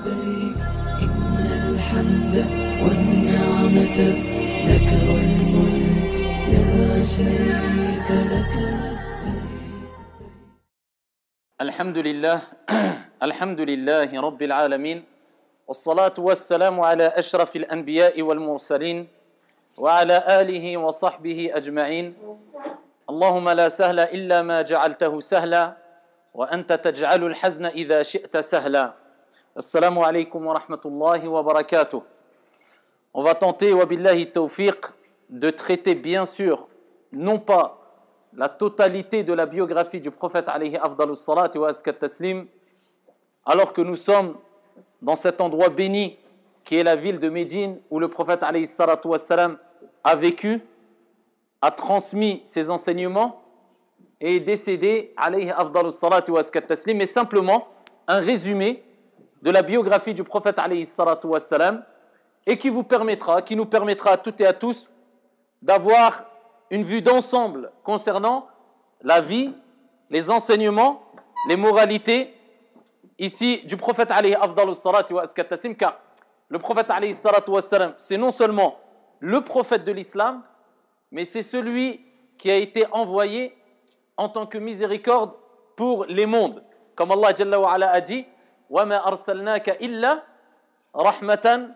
لبيك إن الحمد والنعمة لك والملك لا شريك لك لبيك. الحمد لله الحمد لله رب العالمين والصلاة والسلام على أشرف الأنبياء والمرسلين وعلى آله وصحبه أجمعين. اللهم لا سهل إلا ما جعلته سهلا وأنت تجعل الحزن إذا شئت سهلا. Assalamu alaikum wa rahmatullahi wa barakatuh. On va tenter, wa billahi tawfiq, de traiter bien sûr, non pas la totalité de la biographie du prophète alayhi afdalus salat wa askat taslim, alors que nous sommes dans cet endroit béni qui est la ville de Médine où le prophète alayhi salatu wa salam a vécu, a transmis ses enseignements et est décédé alayhi afdalus salat wa askat taslim, mais simplement un résumé de la biographie du prophète alayhi salatu wa salam et qui nous permettra à toutes et à tous d'avoir une vue d'ensemble concernant la vie, les enseignements, les moralités ici du prophète alayhi afdalus salatu wa askat taslim, car le prophète alayhi salatu wa salam, c'est non seulement le prophète de l'islam, mais c'est celui qui a été envoyé en tant que miséricorde pour les mondes, comme Allah Jalla wa Ala a dit وَمَا أَرْسَلْنَاكَ إِلَّا رَحْمَةً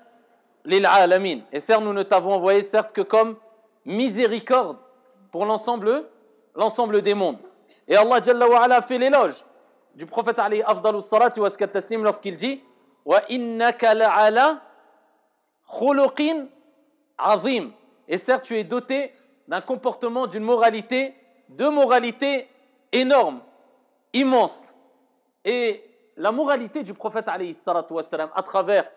لِلْعَالَمِينَ. Et certes, nous ne t'avons envoyé certes que comme miséricorde pour l'ensemble des mondes. Et Allah Jalla wa Ala fait l'éloge du prophète alayhi afdalus salati wa askat taslim lorsqu'il dit وَإِنَّكَ لَعَلَى خُلُقٍ عَظِيمٍ. Et certes, tu es doté d'un comportement, d'une moralité, de moralité énorme, immense. Et la moralité du prophète alayhi salatu wa salam, à travers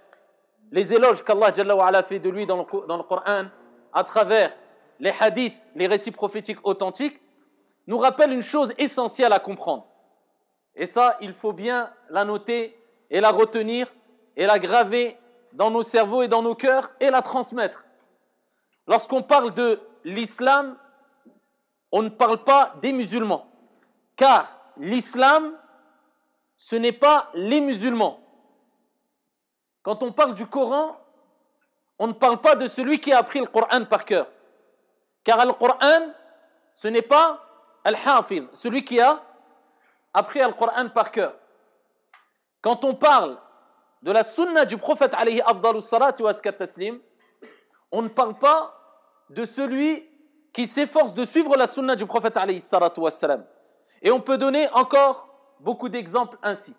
les éloges qu'Allah Jalla wa Ala fait de lui dans le Coran, à travers les hadiths, les récits prophétiques authentiques, nous rappelle une chose essentielle à comprendre. Et ça, il faut bien la noter et la retenir et la graver dans nos cerveaux et dans nos cœurs et la transmettre. Lorsqu'on parle de l'islam, on ne parle pas des musulmans, car l'islam, ce n'est pas les musulmans. Quand on parle du Coran, on ne parle pas de celui qui a appris le Coran par cœur. Car le Coran, ce n'est pas al-Hafiz, celui qui a appris le Coran par cœur. Quand on parle de la sunna du prophète alayhi afdalus salati wa askat taslim, on ne parle pas de celui qui s'efforce de suivre la sunna du prophète alayhi salatu wa salam. Et on peut donner encore beaucoup d'exemples ainsi.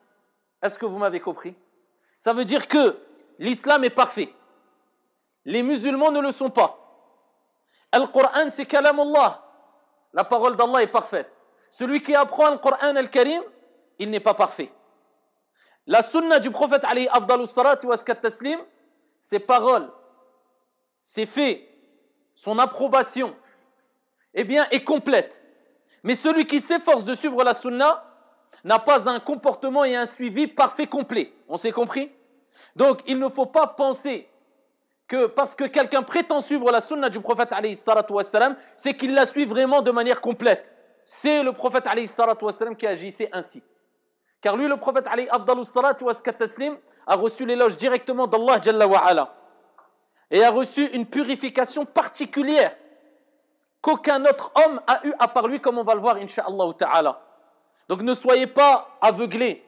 Est-ce que vous m'avez compris? Ça veut dire que l'islam est parfait. Les musulmans ne le sont pas. Le Coran, c'est kalamullah. La parole d'Allah est parfaite. Celui qui apprend le Coran al-Karim, il n'est pas parfait. La sunna du prophète alayhi afdalus salati wa askat taslim, ses paroles, ses faits, son approbation, eh bien, est complète. Mais celui qui s'efforce de suivre la sunna n'a pas un comportement et un suivi parfait complet. On s'est compris? Donc, il ne faut pas penser que parce que quelqu'un prétend suivre la sunna du prophète alayhi salatu wa salam, c'est qu'il la suit vraiment de manière complète. C'est le prophète alayhi salatu wa salam qui agissait ainsi. Car lui, le prophète alayhi afdalus salatu wa askat taslim, a reçu l'éloge directement d'Allah Jalla wa Ala et a reçu une purification particulière qu'aucun autre homme a eu à part lui, comme on va le voir, incha'Allah ta'ala. Donc ne soyez pas aveuglés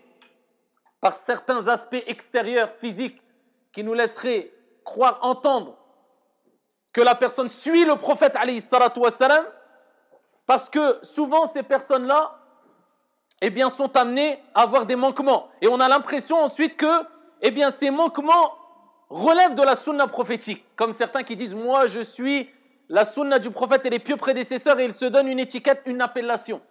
par certains aspects extérieurs, physiques, qui nous laisseraient croire, entendre que la personne suit le prophète alayhi salatu wa salam, parce que souvent ces personnes-là, eh bien, sont amenées à avoir des manquements. Et on a l'impression ensuite que, eh bien, ces manquements relèvent de la sunna prophétique. Comme certains qui disent, moi je suis la sunna du prophète et les pieux prédécesseurs, et ils se donnent une étiquette, une appellation.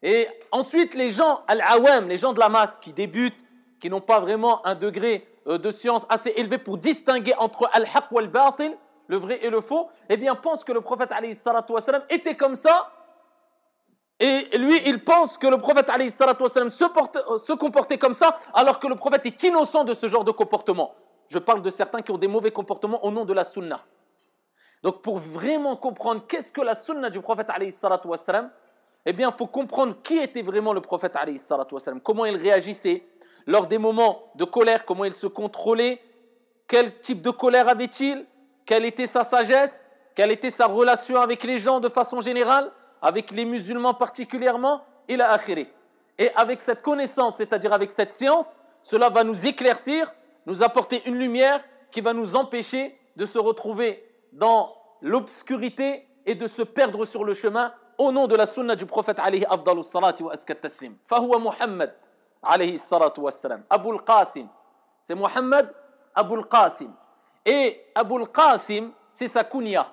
Et ensuite, les gens, al-awam, les gens de la masse qui débutent, qui n'ont pas vraiment un degré de science assez élevé pour distinguer entre al-haq ou al-batil, le vrai et le faux, eh bien, pensent que le prophète alayhi salatu wa salam était comme ça. Et lui, il pense que le prophète alayhi salatu wa salam se comportait comme ça, alors que le prophète est innocent de ce genre de comportement. Je parle de certains qui ont des mauvais comportements au nom de la sunna. Donc, pour vraiment comprendre qu'est-ce que la sunna du prophète alayhi salatu wa salam, eh bien, il faut comprendre qui était vraiment le prophète alayhi salatu wa salam, comment il réagissait, lors des moments de colère, comment il se contrôlait, quel type de colère avait-il, quelle était sa sagesse, quelle était sa relation avec les gens de façon générale, avec les musulmans particulièrement, ila akhiri. Et avec cette connaissance, c'est-à-dire avec cette science, cela va nous éclaircir, nous apporter une lumière qui va nous empêcher de se retrouver dans l'obscurité et de se perdre sur le chemin au nom de la sunna du prophète alayhi afdalus salati wa askat taslim. Fahuwa Muhammad alayhi salatu wassalam. Abul Qasim. C'est Muhammad Abul Qasim. Et Abul Qasim, c'est sa kunya.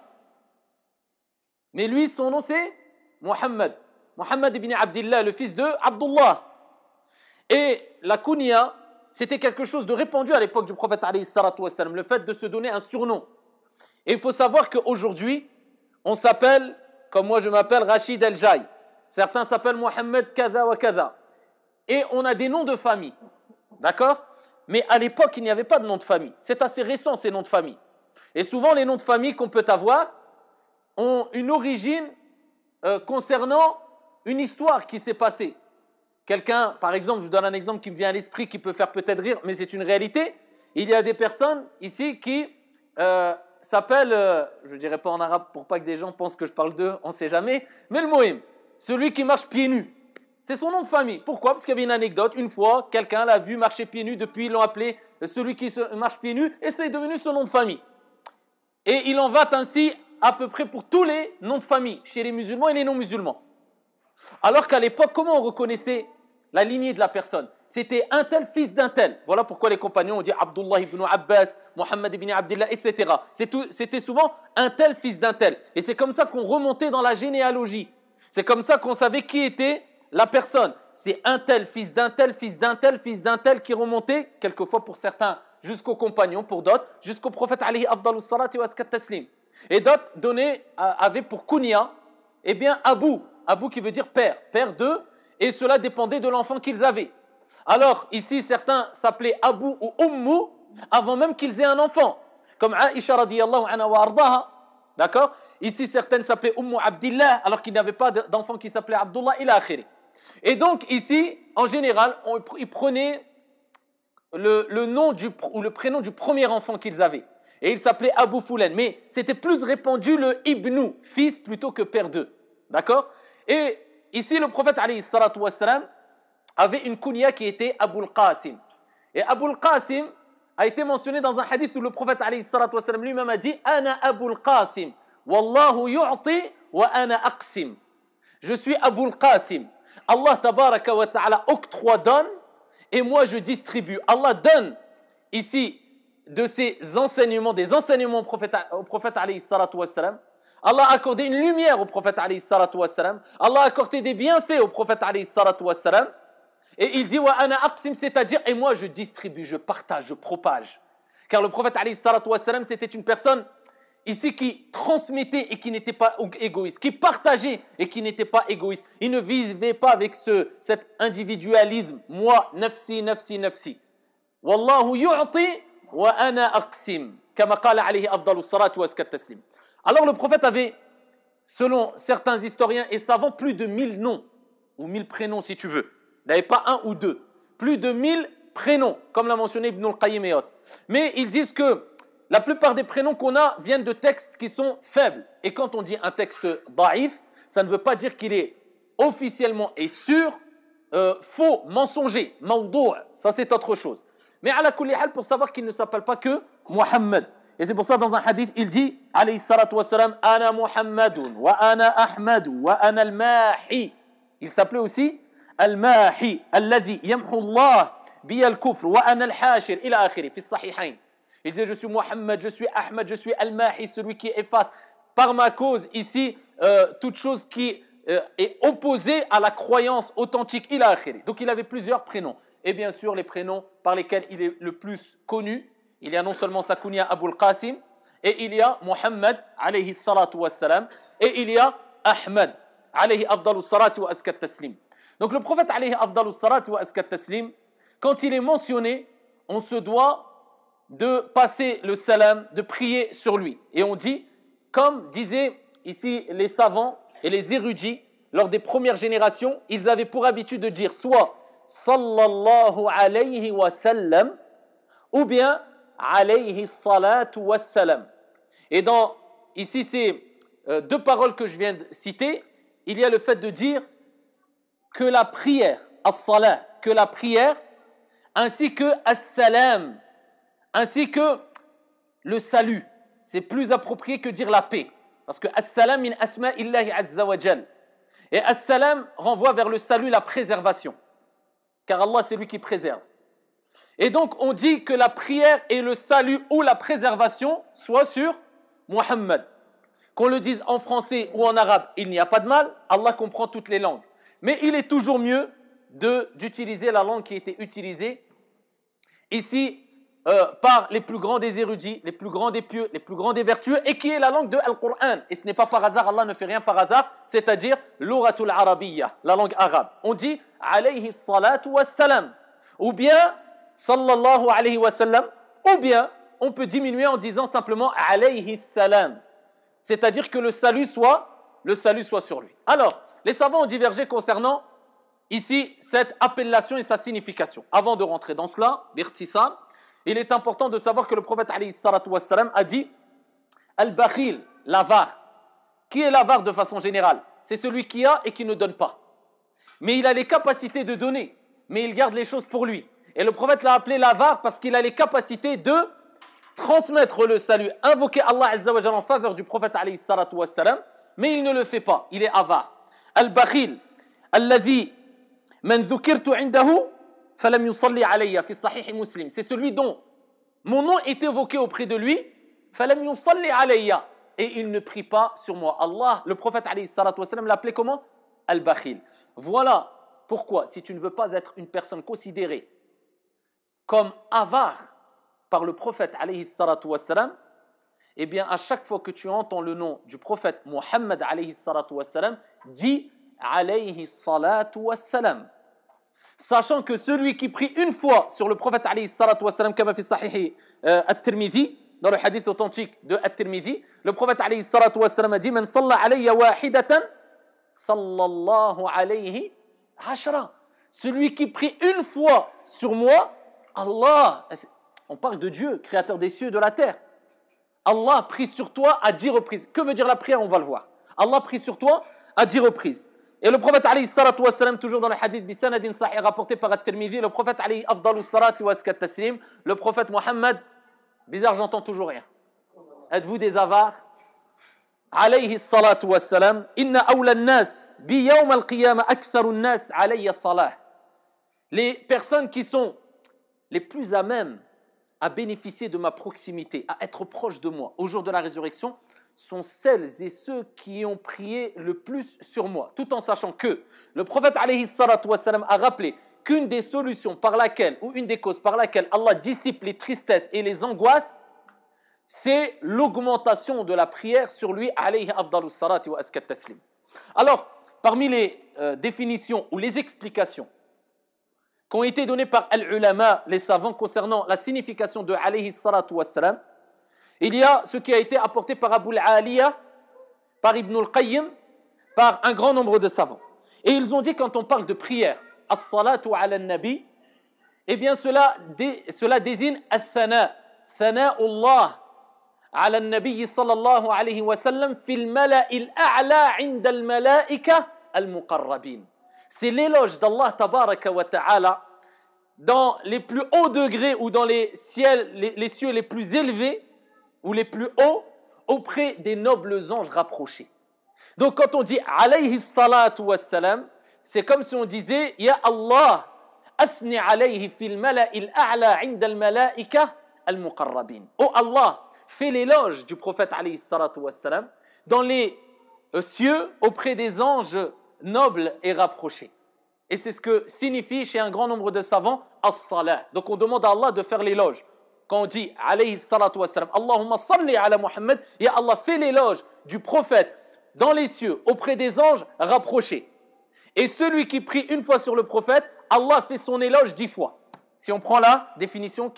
Mais lui, son nom c'est Muhammad. Muhammad ibn Abdillah, le fils de Abdullah. Et la kunya, c'était quelque chose de répandu à l'époque du prophète alayhi salatu wassalam, le fait de se donner un surnom. Et il faut savoir qu'aujourd'hui, on s'appelle, comme moi je m'appelle Rachid El-Jai. Certains s'appellent Mohamed Kada wa Kada. Et on a des noms de famille. D'accord? Mais à l'époque, il n'y avait pas de nom de famille. C'est assez récent ces noms de famille. Et souvent, les noms de famille qu'on peut avoir ont une origine concernant une histoire qui s'est passée. Quelqu'un, par exemple, je vous donne un exemple qui me vient à l'esprit, qui peut faire peut-être rire, mais c'est une réalité. Il y a des personnes ici qui s'appellent, je ne dirais pas en arabe pour pas que des gens pensent que je parle d'eux, on ne sait jamais, mais le Mohim, celui qui marche pieds nus. C'est son nom de famille. Pourquoi? Parce qu'il y avait une anecdote. Une fois, quelqu'un l'a vu marcher pieds nus. Depuis, ils l'ont appelé celui qui marche pieds nus. Et c'est devenu son nom de famille. Et il en va ainsi à peu près pour tous les noms de famille, chez les musulmans et les non-musulmans. Alors qu'à l'époque, comment on reconnaissait la lignée de la personne? C'était un tel fils d'un tel. Voilà pourquoi les compagnons ont dit Abdullah ibn Abbas, Muhammad ibn Abdillah, etc. C'était souvent un tel fils d'un tel. Et c'est comme ça qu'on remontait dans la généalogie. C'est comme ça qu'on savait qui était la personne. C'est un tel, fils d'un tel, fils d'un tel, fils d'un tel qui remontait, quelquefois pour certains, jusqu'aux compagnons, pour d'autres, jusqu'au prophète alayhi afdalus salati wa askat taslim. Et d'autres avaient pour kunya, eh bien, Abou. Abou qui veut dire père, père d'eux, et cela dépendait de l'enfant qu'ils avaient. Alors, ici, certains s'appelaient Abou ou Ummu avant même qu'ils aient un enfant, comme Aïcha radiyallahu anha wa ardaha, d'accord? Ici, certaines s'appelaient Ummu Abdillah, alors qu'ils n'avaient pas d'enfant qui s'appelait Abdullah, ila akhiri. Et donc, ici, en général, ils prenaient le nom ou le prénom du premier enfant qu'ils avaient. Et il s'appelait Abu Fulan. Mais c'était plus répandu le Ibnu, fils plutôt que père d'eux. D'accord? Et ici, le prophète alayhi salatu wassalam avait une kunya qui était Abul Qasim. Et Abul Qasim a été mentionné dans un hadith où le prophète alayhi salatu wassalam lui-même a dit Ana Abul Qasim, Wallahu yu'ti wa ana aqsim. Je suis Abul Qasim. Allah tabaraka wa ta'ala octroie, donne, et moi je distribue. Allah donne ici de ses enseignements, des enseignements au prophète alayhi salatu wassalam. Allah a accordé une lumière au prophète alayhi salatu wassalam. Allah a accordé des bienfaits au prophète alayhi salatu wassalam. Et il dit wa ana aqsim, c'est-à-dire et moi je distribue, je partage, je propage. Car le prophète alayhi salatu wassalam, c'était une personne ici qui transmettait et qui n'était pas égoïste, qui partageait et qui n'était pas égoïste. Il ne vivait pas avec cet individualisme. Moi, nafsi, nafsi, nafsi. Wallahu yu'ti wa ana aqsim. Kama qala alayhi afdalus salatu wa askat taslim. Alors le prophète avait, selon certains historiens et savants, plus de 1000 noms, ou 1000 prénoms si tu veux. Il n'avait pas un ou deux. Plus de 1000 prénoms, comme l'a mentionné Ibn al-Qayyim et autres. Mais ils disent que la plupart des prénoms qu'on a viennent de textes qui sont faibles. Et quand on dit un texte da'if, ça ne veut pas dire qu'il est officiellement et sûr, faux, mensonger, mawdou'. Ça c'est autre chose. Mais ala kulli hal, pour savoir qu'il ne s'appelle pas que Muhammad. Et c'est pour ça dans un hadith, il dit, alayhi salatu wassalam, Ana Muhammadun, wa ana Ahmadu, wa ana al-Mahi. Il s'appelait aussi al-Mahi, alladhi yamhu Allah biya al-kufr, wa ana al-Hashir, ila akhiri, fi sahihayn. Il disait, je suis Muhammad, je suis Ahmad, je suis al-Mahi, celui qui efface par ma cause ici toute chose qui est opposée à la croyance authentique, ila akhiri. Donc il avait plusieurs prénoms. Et bien sûr, les prénoms par lesquels il est le plus connu, il y a non seulement sa kunya Abul Qasim, et il y a Muhammad, alayhi salatu wassalam, et il y a Ahmad, alayhi afdalus salati wa askat taslim. Donc le prophète, alayhi afdalus salati wa askat taslim, quand il est mentionné, on se doit de passer le salam, de prier sur lui. Et on dit, comme disaient ici les savants et les érudits, lors des premières générations, ils avaient pour habitude de dire soit sallallahu alayhi wa sallam ou bien alayhi salatu wa salam. Et ici c'est deux paroles que je viens de citer. Il y a le fait de dire que la prière, as-salat, que la prière, ainsi que as-salam, ainsi que le salut. C'est plus approprié que dire la paix. Parce que as-salam min asma'illahi azza wa jal. Et as-salam renvoie vers le salut, la préservation. Car Allah, c'est lui qui préserve. Et donc, on dit que la prière et le salut ou la préservation soient sur Muhammad. Qu'on le dise en français ou en arabe, il n'y a pas de mal. Allah comprend toutes les langues. Mais il est toujours mieux d'utiliser la langue qui a été utilisée ici par les plus grands des érudits, les plus grands des pieux, les plus grands des vertueux, et qui est la langue de Al-Qur'an. Et ce n'est pas par hasard, Allah ne fait rien par hasard, c'est-à-dire l'uratul arabiyya, la langue arabe. On dit alayhi salatu wassalam, ou bien sallallahu alayhi wa sallam, ou bien on peut diminuer en disant simplement alayhi salam, c'est-à-dire que le salut soit sur lui. Alors, les savants ont divergé concernant ici cette appellation et sa signification. Avant de rentrer dans cela, d'irtisam, il est important de savoir que le prophète alayhi salatu wassalam a dit al-bakhil, l'avare. Qui est l'avare de façon générale? C'est celui qui a et qui ne donne pas. Mais il a les capacités de donner, mais il garde les choses pour lui. Et le prophète l'a appelé l'avare parce qu'il a les capacités de transmettre le salut, invoquer Allah azza wa jalla en faveur du prophète alayhi salatu wassalam, mais il ne le fait pas, il est avare. Al-bakhil, alladhi man dhukirtu indahu falam yusalli alayya fi sahih muslim. C'est celui dont mon nom est évoqué auprès de lui, falam yusalli alayya, et il ne prie pas sur moi. Allah, le prophète alayhi salatu wassalam l'appelait comment? Al-bakhil. Voilà pourquoi, si tu ne veux pas être une personne considérée comme avare par le prophète alayhi salatu wassalam, eh bien à chaque fois que tu entends le nom du prophète Muhammad alayhi salatu wassalam, dis alayhi salatu wassalam. Sachant que celui qui prie une fois sur le prophète alayhi salatu wassalam, comme fi sahih at-Tirmidhi, dans le hadith authentique de at-Tirmidhi, le prophète alayhi salatu wassalam a dit man salla alayya wahidatan sallallahu alayhi ashra. Celui qui prie une fois sur moi, Allah, on parle de Dieu, créateur des cieux et de la terre. Allah prie sur toi à 10 reprises. Que veut dire la prière? On va le voir. Allah prie sur toi à 10 reprises. Et le prophète alayhi salatu wassalam, toujours dans le hadith bisanadin sahih rapporté par at-Tirmidhi, le prophète alayhi afdalu salati wa askat taslim, le prophète Muhammad, bizarre, j'entends toujours rien. Êtes-vous des avares? Alayhi salatu wassalam, inna awla an-nas bi yawm al-qiyamah aktharu an-nas alayya salah. Les personnes qui sont les plus à même à bénéficier de ma proximité, à être proche de moi au jour de la résurrection, sont celles et ceux qui ont prié le plus sur moi, tout en sachant que le prophète alayhi salatu wassalam a rappelé qu'une des solutions par laquelle, ou une des causes par laquelle Allah dissipe les tristesses et les angoisses, c'est l'augmentation de la prière sur lui, alayhi afdalus salati wa askat taslim. Alors, parmi les définitions ou les explications qui ont été données par al-ulama, les savants, concernant la signification de alayhi salatu wassalam, il y a ce qui a été apporté par Abu al-Aliya, par Ibn al-Qayyim, par un grand nombre de savants. Et ils ont dit, quand on parle de prière, as-salatu ala al-nabi, eh bien cela désigne al-thana, thana'ullah ala al-nabi sallallahu alayhi wa sallam fil mala'il a'la 'inda al-mala'ika al-muqarrabin. C'est l'éloge d'Allah tabaraka wa ta'ala dans les plus hauts degrés ou dans les cieux les plus élevés ou les plus hauts auprès des nobles anges rapprochés. Donc quand on dit alayhi salatu wassalam, c'est comme si on disait ya Allah athni alayhi fil mala'il a'la 'inda al mala'ika al muqarrabin. Oh Allah, fais l'éloge du prophète alayhi salatu wassalam dans les cieux auprès des anges nobles et rapprochés. Et c'est ce que signifie chez un grand nombre de savants as-salat. Donc on demande à Allah de faire l'éloge. Quand on dit alayhi salatu wassalam, Allahumma salli ala Muhammad, ya Allah, fais l'éloge du prophète dans les cieux auprès des anges rapprochés. Et celui qui prie une fois sur le prophète, Allah fait son éloge 10 fois. Si on prend la définition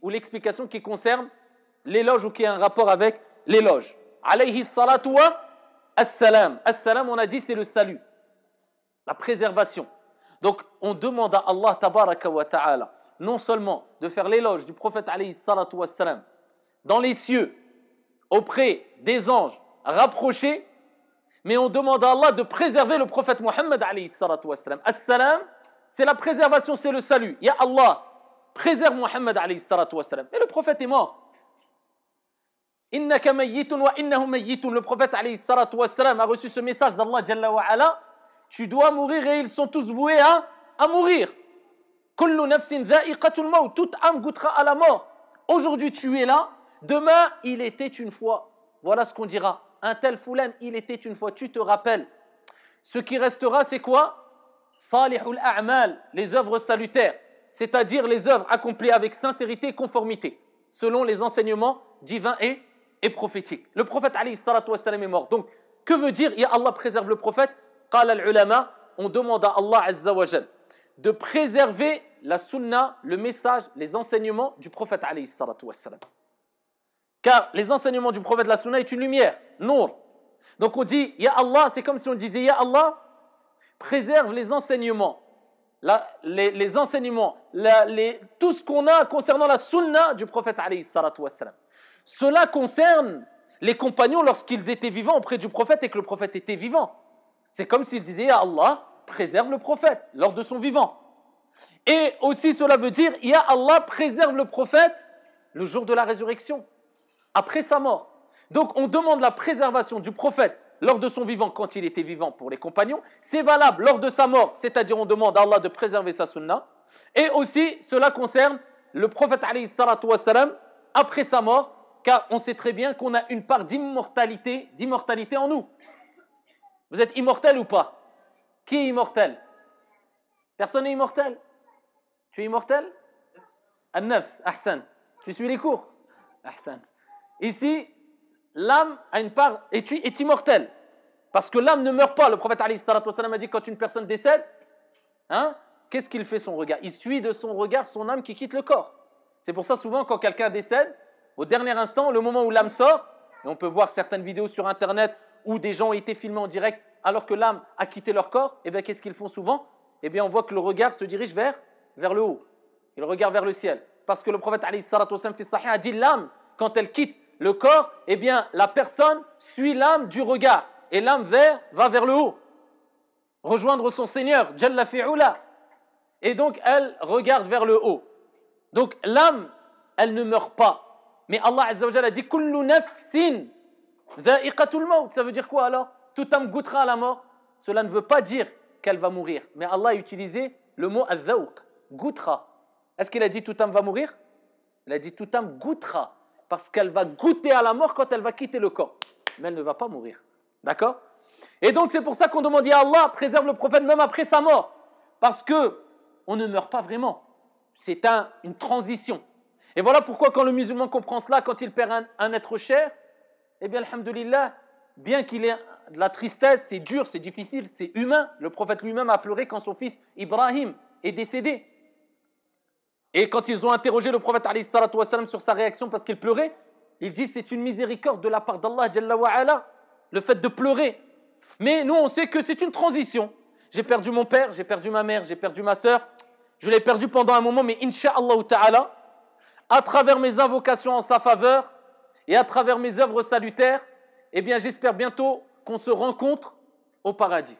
ou l'explication qui concerne l'éloge ou qui a un rapport avec l'éloge. Alayhi salatu wa as-salam. As-salam, on a dit, c'est le salut, la préservation. Donc, on demande à Allah tabaraka wa ta'ala non seulement de faire l'éloge du prophète alayhi salatu wassalam dans les cieux, auprès des anges rapprochés, mais on demande à Allah de préserver le prophète Muhammad alayhi salatu wassalam. As-salam, c'est la préservation, c'est le salut. Ya Allah, préserve Muhammad alayhi salatu wassalam. Et le prophète est mort. Innaka mayyitun wa innahum mayyitun. Le prophète alayhi salatu wassalam a reçu ce message d'Allah jalla wa ala. Tu dois mourir et ils sont tous voués à mourir. Kullu nafsin dha'iqatul maut. Toute âme goûtera à la mort. Aujourd'hui tu es là, demain il était une fois. Voilà ce qu'on dira. Un tel foulan, il était une fois. Tu te rappelles. Ce qui restera, c'est quoi? Salihul a'mal, les œuvres salutaires, c'est-à-dire les œuvres accomplies avec sincérité et conformité, selon les enseignements divins et prophétiques. Le prophète alayhi salatu wassalam est mort. Donc, que veut dire Ya Allah préserve le prophète? Qala al-ulama, on demande à Allah azza wa jal de préserver la sunna, le message, les enseignements du prophète alayhi salatu wassalam. Car les enseignements du prophète, la sunna est une lumière, nour. Donc on dit Ya Allah, c'est comme si on disait Ya Allah, préserve les enseignements, les enseignements, tout ce qu'on a concernant la sunna du prophète alayhi salatu wassalam. Cela concerne les compagnons lorsqu'ils étaient vivants auprès du prophète et que le prophète était vivant. C'est comme s'ils disaient Ya Allah, préserve le prophète lors de son vivant. Et aussi cela veut dire Ya Allah, préserve le prophète le jour de la résurrection, après sa mort. Donc on demande la préservation du prophète lors de son vivant, quand il était vivant pour les compagnons. C'est valable lors de sa mort, c'est-à-dire on demande à Allah de préserver sa sunna. Et aussi cela concerne le prophète alayhi salatu wassalam après sa mort, car on sait très bien qu'on a une part d'immortalité en nous. Vous êtes immortel ou pas? Qui est immortel? Personne n'est immortel. Tu es immortel? An-nafs, ahsan. Tu suis les cours? Ahsan. Ici, l'âme a une part, est immortelle. Parce que l'âme ne meurt pas. Le prophète alayhi salatu wassalam a dit quand une personne décède, qu'est-ce qu'il fait son regard? Il suit de son regard son âme qui quitte le corps. C'est pour ça souvent quand quelqu'un décède, au dernier instant, le moment où l'âme sort, et on peut voir certaines vidéos sur internet où des gens ont été filmés en direct alors que l'âme a quitté leur corps, et bien qu'est-ce qu'ils font souvent? Eh bien on voit que le regard se dirige vers le haut. Il regarde vers le ciel. Parce que le prophète alayhi salatu wassalam fi sahih a dit l'âme, quand elle quitte le corps, eh bien la personne suit l'âme du regard. Et l'âme va vers le haut. Rejoindre son Seigneur, Jalla fi'ula. Et donc elle regarde vers le haut. Donc l'âme, elle ne meurt pas. Mais Allah azza wa jalla a dit kullu nafsin dha'iqatul maut. Ça veut dire quoi alors? Toute âme goûtera à la mort. Cela ne veut pas dire qu'elle va mourir. Mais Allah a utilisé le mot al-dhawq, goûtera. Est-ce qu'il a dit toute âme va mourir? Il a dit toute âme goûtera. Parce qu'elle va goûter à la mort quand elle va quitter le corps. Mais elle ne va pas mourir. D'accord? Et donc c'est pour ça qu'on demande à Allah, préserve le prophète même après sa mort. Parce que on ne meurt pas vraiment. C'est une transition. Et voilà pourquoi quand le musulman comprend cela, quand il perd un être cher, eh bien, alhamdoulilah, bien qu'il ait de la tristesse, c'est dur, c'est difficile, c'est humain. Le prophète lui-même a pleuré quand son fils Ibrahim est décédé. Et quand ils ont interrogé le prophète alayhi salatu wassalam sur sa réaction parce qu'il pleurait, il dit c'est une miséricorde de la part d'Allah Jalla wa ala, le fait de pleurer. Mais nous on sait que c'est une transition. J'ai perdu mon père, j'ai perdu ma mère, j'ai perdu ma sœur. Je l'ai perdu pendant un moment, mais incha'Allah ta'ala, à travers mes invocations en sa faveur et à travers mes œuvres salutaires, eh bien j'espère bientôt qu'on se rencontre au paradis.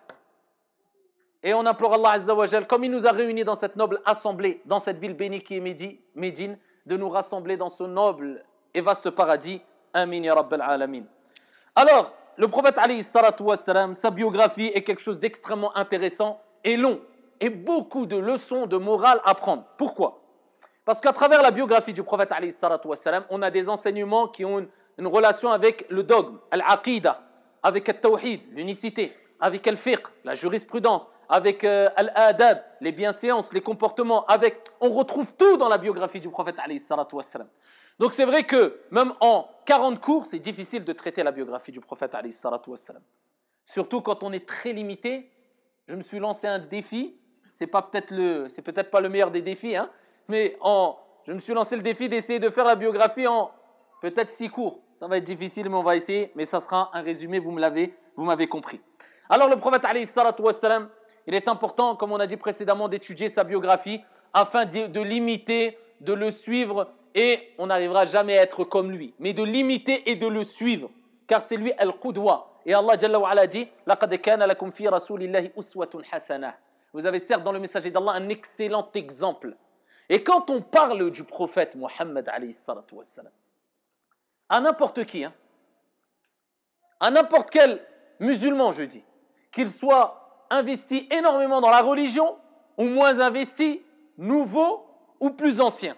Et on implore Allah Azza wa Jal, comme il nous a réunis dans cette noble assemblée, dans cette ville bénie qui est Médine, de nous rassembler dans ce noble et vaste paradis. Amin ya Rabbal Alamin. Alors, le prophète alayhi salatu wassalam, sa biographie est quelque chose d'extrêmement intéressant et long, et beaucoup de leçons de morale à prendre. Pourquoi? Parce qu'à travers la biographie du prophète alayhi salatu wassalam, on a des enseignements qui ont une relation avec le dogme, al-aqida, avec al-tawhid, l'unicité, avec al-fiqh, la jurisprudence, avec al-adab, les bienséances, les comportements, on retrouve tout dans la biographie du prophète alayhi salatu wassalam. Donc c'est vrai que même en 40 cours, c'est difficile de traiter la biographie du prophète alayhi salatu wassalam. Surtout quand on est très limité. Je me suis lancé un défi, c'est peut-être pas le meilleur des défis, mais je me suis lancé le défi d'essayer de faire la biographie en peut-être 6 cours. Ça va être difficile, mais on va essayer, mais ça sera un résumé, vous m'avez compris. Alors le prophète alayhi salatu wassalam, il est important, comme on a dit précédemment, d'étudier sa biographie afin de l'imiter, de le suivre et on n'arrivera jamais à être comme lui. Mais de l'imiter et de le suivre, car c'est lui al-Qudwa. Et Allah Jalla wa Ala dit « لَقَدْ كَانَ لَكُمْ فِي رَسُولِ اللَّهِ أُسْوَةٌ حَسَنَةٌ » Vous avez certes dans le messager d'Allah un excellent exemple. Et quand on parle du prophète Mohammed alayhi salatu wassalam, à n'importe qui, à n'importe quel musulman, je dis, qu'il soit investi énormément dans la religion ou moins investi, nouveau ou plus ancien.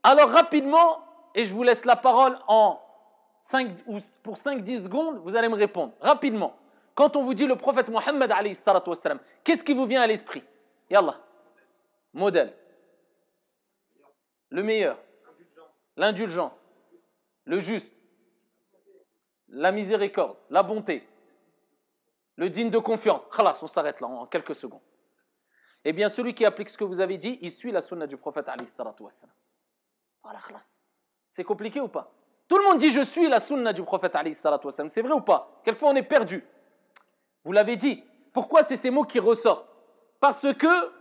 Alors rapidement, et je vous laisse la parole pour 5-10 secondes, vous allez me répondre. Rapidement, quand on vous dit le prophète Mohammed alayhi salatu wassalam, qu'est-ce qui vous vient à l'esprit? Yallah. Modèle. Le meilleur. L'indulgence. Le juste. La miséricorde. La bonté. Le digne de confiance. Khalas, on s'arrête là en quelques secondes. Eh bien, celui qui applique ce que vous avez dit, il suit la sunna du prophète alayhi salatu wassalam. Voilà, khalas. C'est compliqué ou pas? Tout le monde dit je suis la sunna du prophète alayhi salatu wassalam. C'est vrai ou pas? Quelquefois on est perdu. Vous l'avez dit. Pourquoi c'est ces mots qui ressortent? Parce que,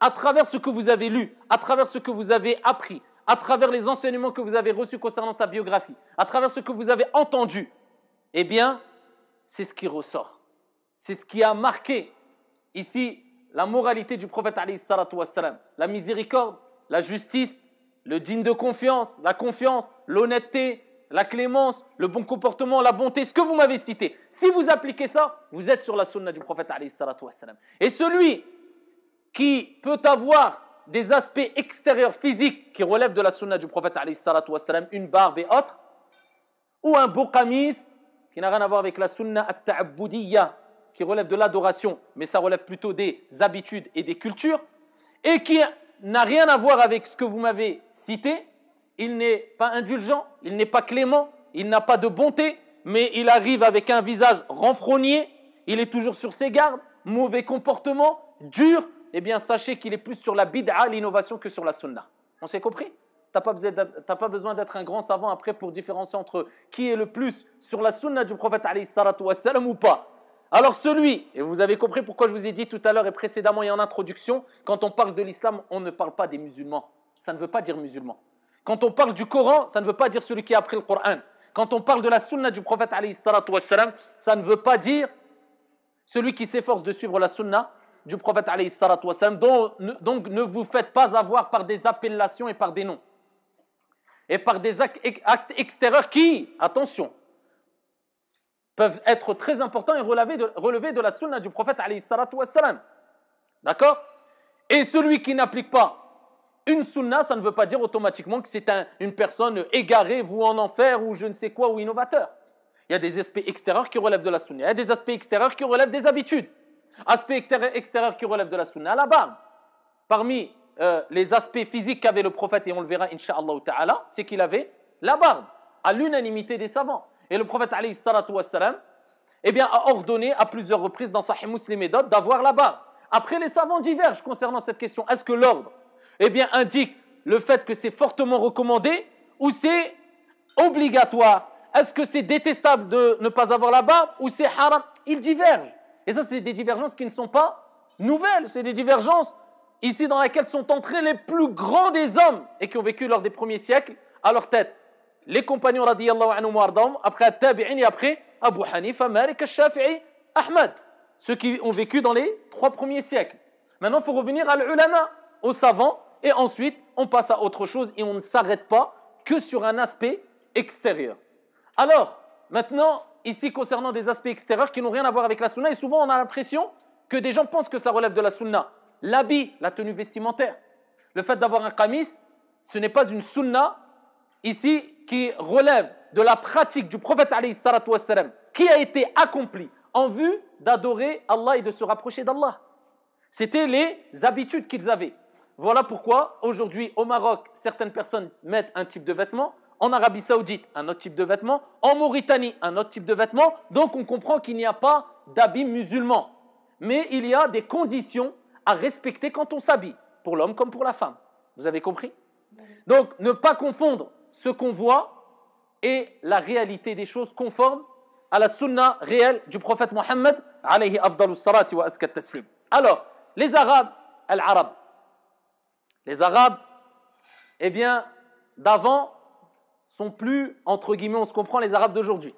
à travers ce que vous avez lu, à travers ce que vous avez appris, à travers les enseignements que vous avez reçus concernant sa biographie, à travers ce que vous avez entendu, eh bien, c'est ce qui ressort. C'est ce qui a marqué ici la moralité du prophète alayhi salatu wassalam. La miséricorde, la justice, le digne de confiance, la confiance, l'honnêteté, la clémence, le bon comportement, la bonté, ce que vous m'avez cité. Si vous appliquez ça, vous êtes sur la sunna du prophète alayhi salatu wassalam. Et celui qui peut avoir des aspects extérieurs physiques qui relèvent de la sunna du prophète alayhi salatu wassalam, une barbe et autres, ou un beau qamis qui n'a rien à voir avec la sunna at-ta'abbudiyya qui relève de l'adoration, mais ça relève plutôt des habitudes et des cultures, et qui n'a rien à voir avec ce que vous m'avez cité. Il n'est pas indulgent, il n'est pas clément, il n'a pas de bonté, mais il arrive avec un visage renfrogné, il est toujours sur ses gardes, mauvais comportement, dur, eh bien sachez qu'il est plus sur la bid'a, l'innovation, que sur la sunna. On s'est compris? Tu n'as pas besoin d'être un grand savant après pour différencier entre qui est le plus sur la sunna du prophète alayhi salatu wassalam ou pas. Alors celui, et vous avez compris pourquoi je vous ai dit tout à l'heure et précédemment et en introduction, quand on parle de l'islam, on ne parle pas des musulmans. Ça ne veut pas dire musulmans. Quand on parle du Coran, ça ne veut pas dire celui qui a appris le Coran. Quand on parle de la sunna du prophète alayhi salatu wassalam, ça ne veut pas dire celui qui s'efforce de suivre la sunna du prophète alayhi salatu wassalam. Donc ne vous faites pas avoir par des appellations et par des noms. Et par des actes extérieurs qui, attention, peuvent être très importants et relever de la sunna du prophète alayhi salatu wassalam. D'accord? Et celui qui n'applique pas une sunna, ça ne veut pas dire automatiquement que c'est une personne égarée, vouée en enfer ou je ne sais quoi, ou innovateur. Il y a des aspects extérieurs qui relèvent de la sunna. Il y a des aspects extérieurs qui relèvent des habitudes. Aspects extérieurs qui relèvent de la sunna, la barbe. Parmi les aspects physiques qu'avait le prophète, et on le verra incha'Allah ta'ala, c'est qu'il avait la barbe, à l'unanimité des savants. Et le prophète alayhi salatu wassalam, eh bien, a ordonné à plusieurs reprises dans Sahih Muslim et d'autres d'avoir la barbe. Après, les savants divergent concernant cette question. Est-ce que l'ordre indique le fait que c'est fortement recommandé ou c'est obligatoire? Est-ce que c'est détestable de ne pas avoir la barbe ou c'est haram? Ils divergent. Et ça, c'est des divergences qui ne sont pas nouvelles. C'est des divergences ici dans lesquelles sont entrés les plus grands des hommes et qui ont vécu lors des premiers siècles à leur tête. Les compagnons radiyallahu anhum wa ardahum, après At-Tabi'in et après Abu Hanifa, Malik, Al-Shafi'i, Ahmad. Ceux qui ont vécu dans les 3 premiers siècles. Maintenant, il faut revenir à l'ulama, aux savants, et ensuite, on passe à autre chose et on ne s'arrête pas que sur un aspect extérieur. Alors, maintenant, ici, concernant des aspects extérieurs qui n'ont rien à voir avec la sunna, et souvent on a l'impression que des gens pensent que ça relève de la sunna. L'habit, la tenue vestimentaire, le fait d'avoir un qamis, ce n'est pas une sunna, ici, qui relève de la pratique du prophète alayhi salatu wassalam, qui a été accomplie en vue d'adorer Allah et de se rapprocher d'Allah. C'était les habitudes qu'ils avaient. Voilà pourquoi, aujourd'hui, au Maroc, certaines personnes mettent un type de vêtement, en Arabie Saoudite, un autre type de vêtement, en Mauritanie, un autre type de vêtement. Donc, on comprend qu'il n'y a pas d'habit musulman. Mais il y a des conditions à respecter quand on s'habille, pour l'homme comme pour la femme. Vous avez compris? Donc, ne pas confondre ce qu'on voit et la réalité des choses conformes à la sunna réelle du prophète Mohammed, alayhi afdalus salati wa askat taslim. Alors, les Arabes, Al-Arab. Les Arabes, eh bien, d'avant, sont plus, entre guillemets, on se comprend, les Arabes d'aujourd'hui.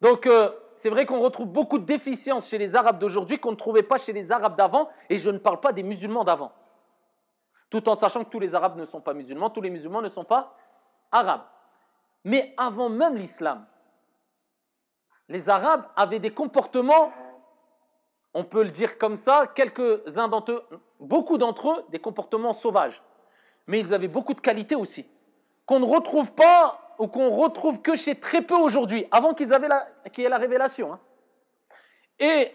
Donc, c'est vrai qu'on retrouve beaucoup de déficiences chez les Arabes d'aujourd'hui qu'on ne trouvait pas chez les Arabes d'avant, et je ne parle pas des musulmans d'avant. Tout en sachant que tous les Arabes ne sont pas musulmans, tous les musulmans ne sont pas Arabes. Mais avant même l'islam, les Arabes avaient des comportements, on peut le dire comme ça, quelques-uns d'entre eux, beaucoup d'entre eux, des comportements sauvages. Mais ils avaient beaucoup de qualités aussi, qu'on ne retrouve pas ou qu'on retrouve que chez très peu aujourd'hui, avant qu'il y ait la révélation. Hein. Et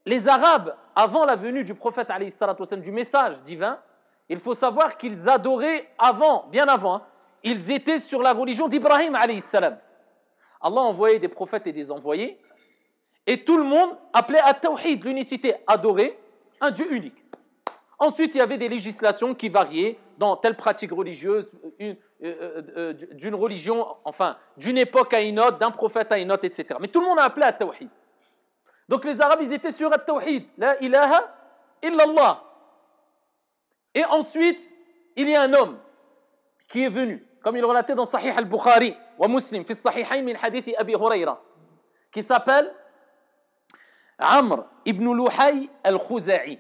les Arabes, avant la venue du prophète, alayhi salatu wassalam, du message divin, il faut savoir qu'ils adoraient avant, bien avant, hein, ils étaient sur la religion d'Ibrahim, alayhi salam. Allah envoyait des prophètes et des envoyés, et tout le monde appelait à Tawhid, l'unicité, adorer un Dieu unique. Ensuite, il y avait des législations qui variaient dans telle pratique religieuse, d'une religion, enfin, d'une époque à une autre, d'un prophète à une autre, etc. Mais tout le monde a appelé à Tawhid. Donc les Arabes, ils étaient sur At-Tawhid, la ilaha illallah. Et ensuite, il y a un homme qui est venu, comme il relatait dans Sahih al-Bukhari wa Muslim, fi Sahihayn min hadith Abi Hurayra, qui s'appelle Amr ibn Luhay al-Khuza'i.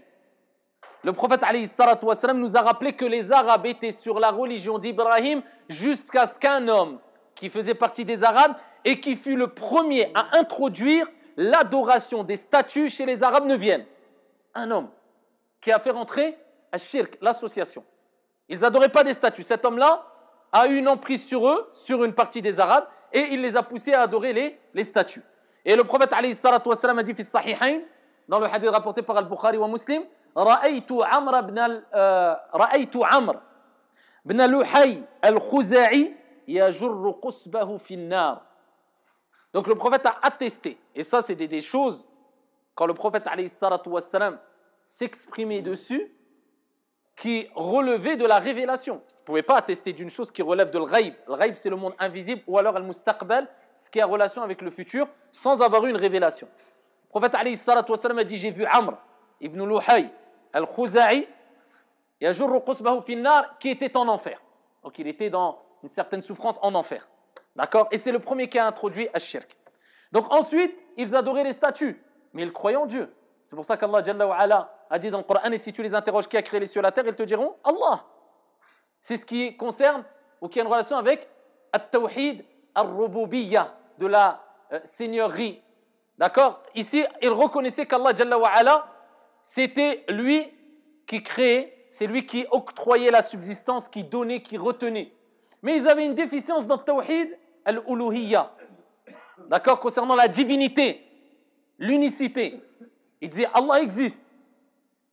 Le prophète alayhi salatu wassalam nous a rappelé que les Arabes étaient sur la religion d'Ibrahim jusqu'à ce qu'un homme qui faisait partie des Arabes et qui fut le premier à introduire l'adoration des statues chez les Arabes ne vienne. Un homme qui a fait rentrer Ash-Shirk, l'association. Ils n'adoraient pas des statues. Cet homme-là a eu une emprise sur eux, sur une partie des Arabes, et il les a poussés à adorer les statues. Et le prophète alayhi salatu wassalam a dit fi Sahihayn, dans le hadith rapporté par Al-Bukhari wa Muslim, رأيت عمرو بن لحي الخزاعي يجر قصبه في النار. Donc le prophète a attesté, et ça c'est des choses, quand le prophète alayhi salatu wassalam s'exprimait dessus, qui relevaient de la révélation. Vous ne pouvez pas attester d'une chose qui relève de l'ghaib. L'ghaib c'est le monde invisible, ou alors al-mustaqbal, ce qui a relation avec le futur, sans avoir eu une révélation. Le prophète alayhi salatu wassalam a dit, j'ai vu Amr ibn Luhay al-Khuza'i yajurru qusbahu fi an-nar, qui était en enfer. Donc il était dans une certaine souffrance en enfer. D'accord? Et c'est le premier qui a introduit Ash-Shirk. Donc ensuite, ils adoraient les statues, mais ils croyaient en Dieu. C'est pour ça qu'Allah Jalla wa Ala a dit dans le Coran, et si tu les interroges qui a créé les cieux et la terre, ils te diront Allah. C'est ce qui concerne ou qui a une relation avec At-Tawhid Ar-Rububiyya, de la seigneurie. D'accord? Ici, ils reconnaissaient qu'Allah Jalla wa Ala, c'était lui qui créait, c'est lui qui octroyait la subsistance, qui donnait, qui retenait. Mais ils avaient une déficience dans le Tawhid al-Uluhiyya. D'accord? Concernant la divinité, l'unicité. Ils disaient Allah existe.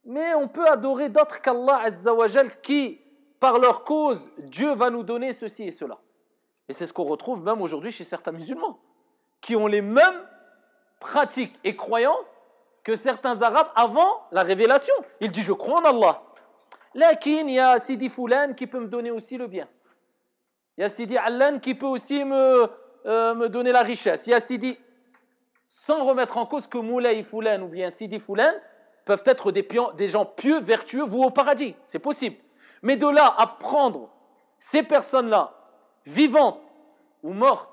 Mais on peut adorer d'autres qu'Allah Azza wa Jal qui, par leur cause, Dieu va nous donner ceci et cela. Et c'est ce qu'on retrouve même aujourd'hui chez certains musulmans, qui ont les mêmes pratiques et croyances que certains Arabes avant la révélation. Ils disent je crois en Allah. Lakin, il y a Sidi Foulan qui peut me donner aussi le bien. Il y a Sidi Allan qui peut aussi me donner la richesse. Il y a Sidi, sans remettre en cause que Moulay Foulan ou bien Sidi Foulan peuvent être des gens pieux, vertueux, voués au paradis. C'est possible. Mais de là à prendre ces personnes-là, vivantes ou mortes,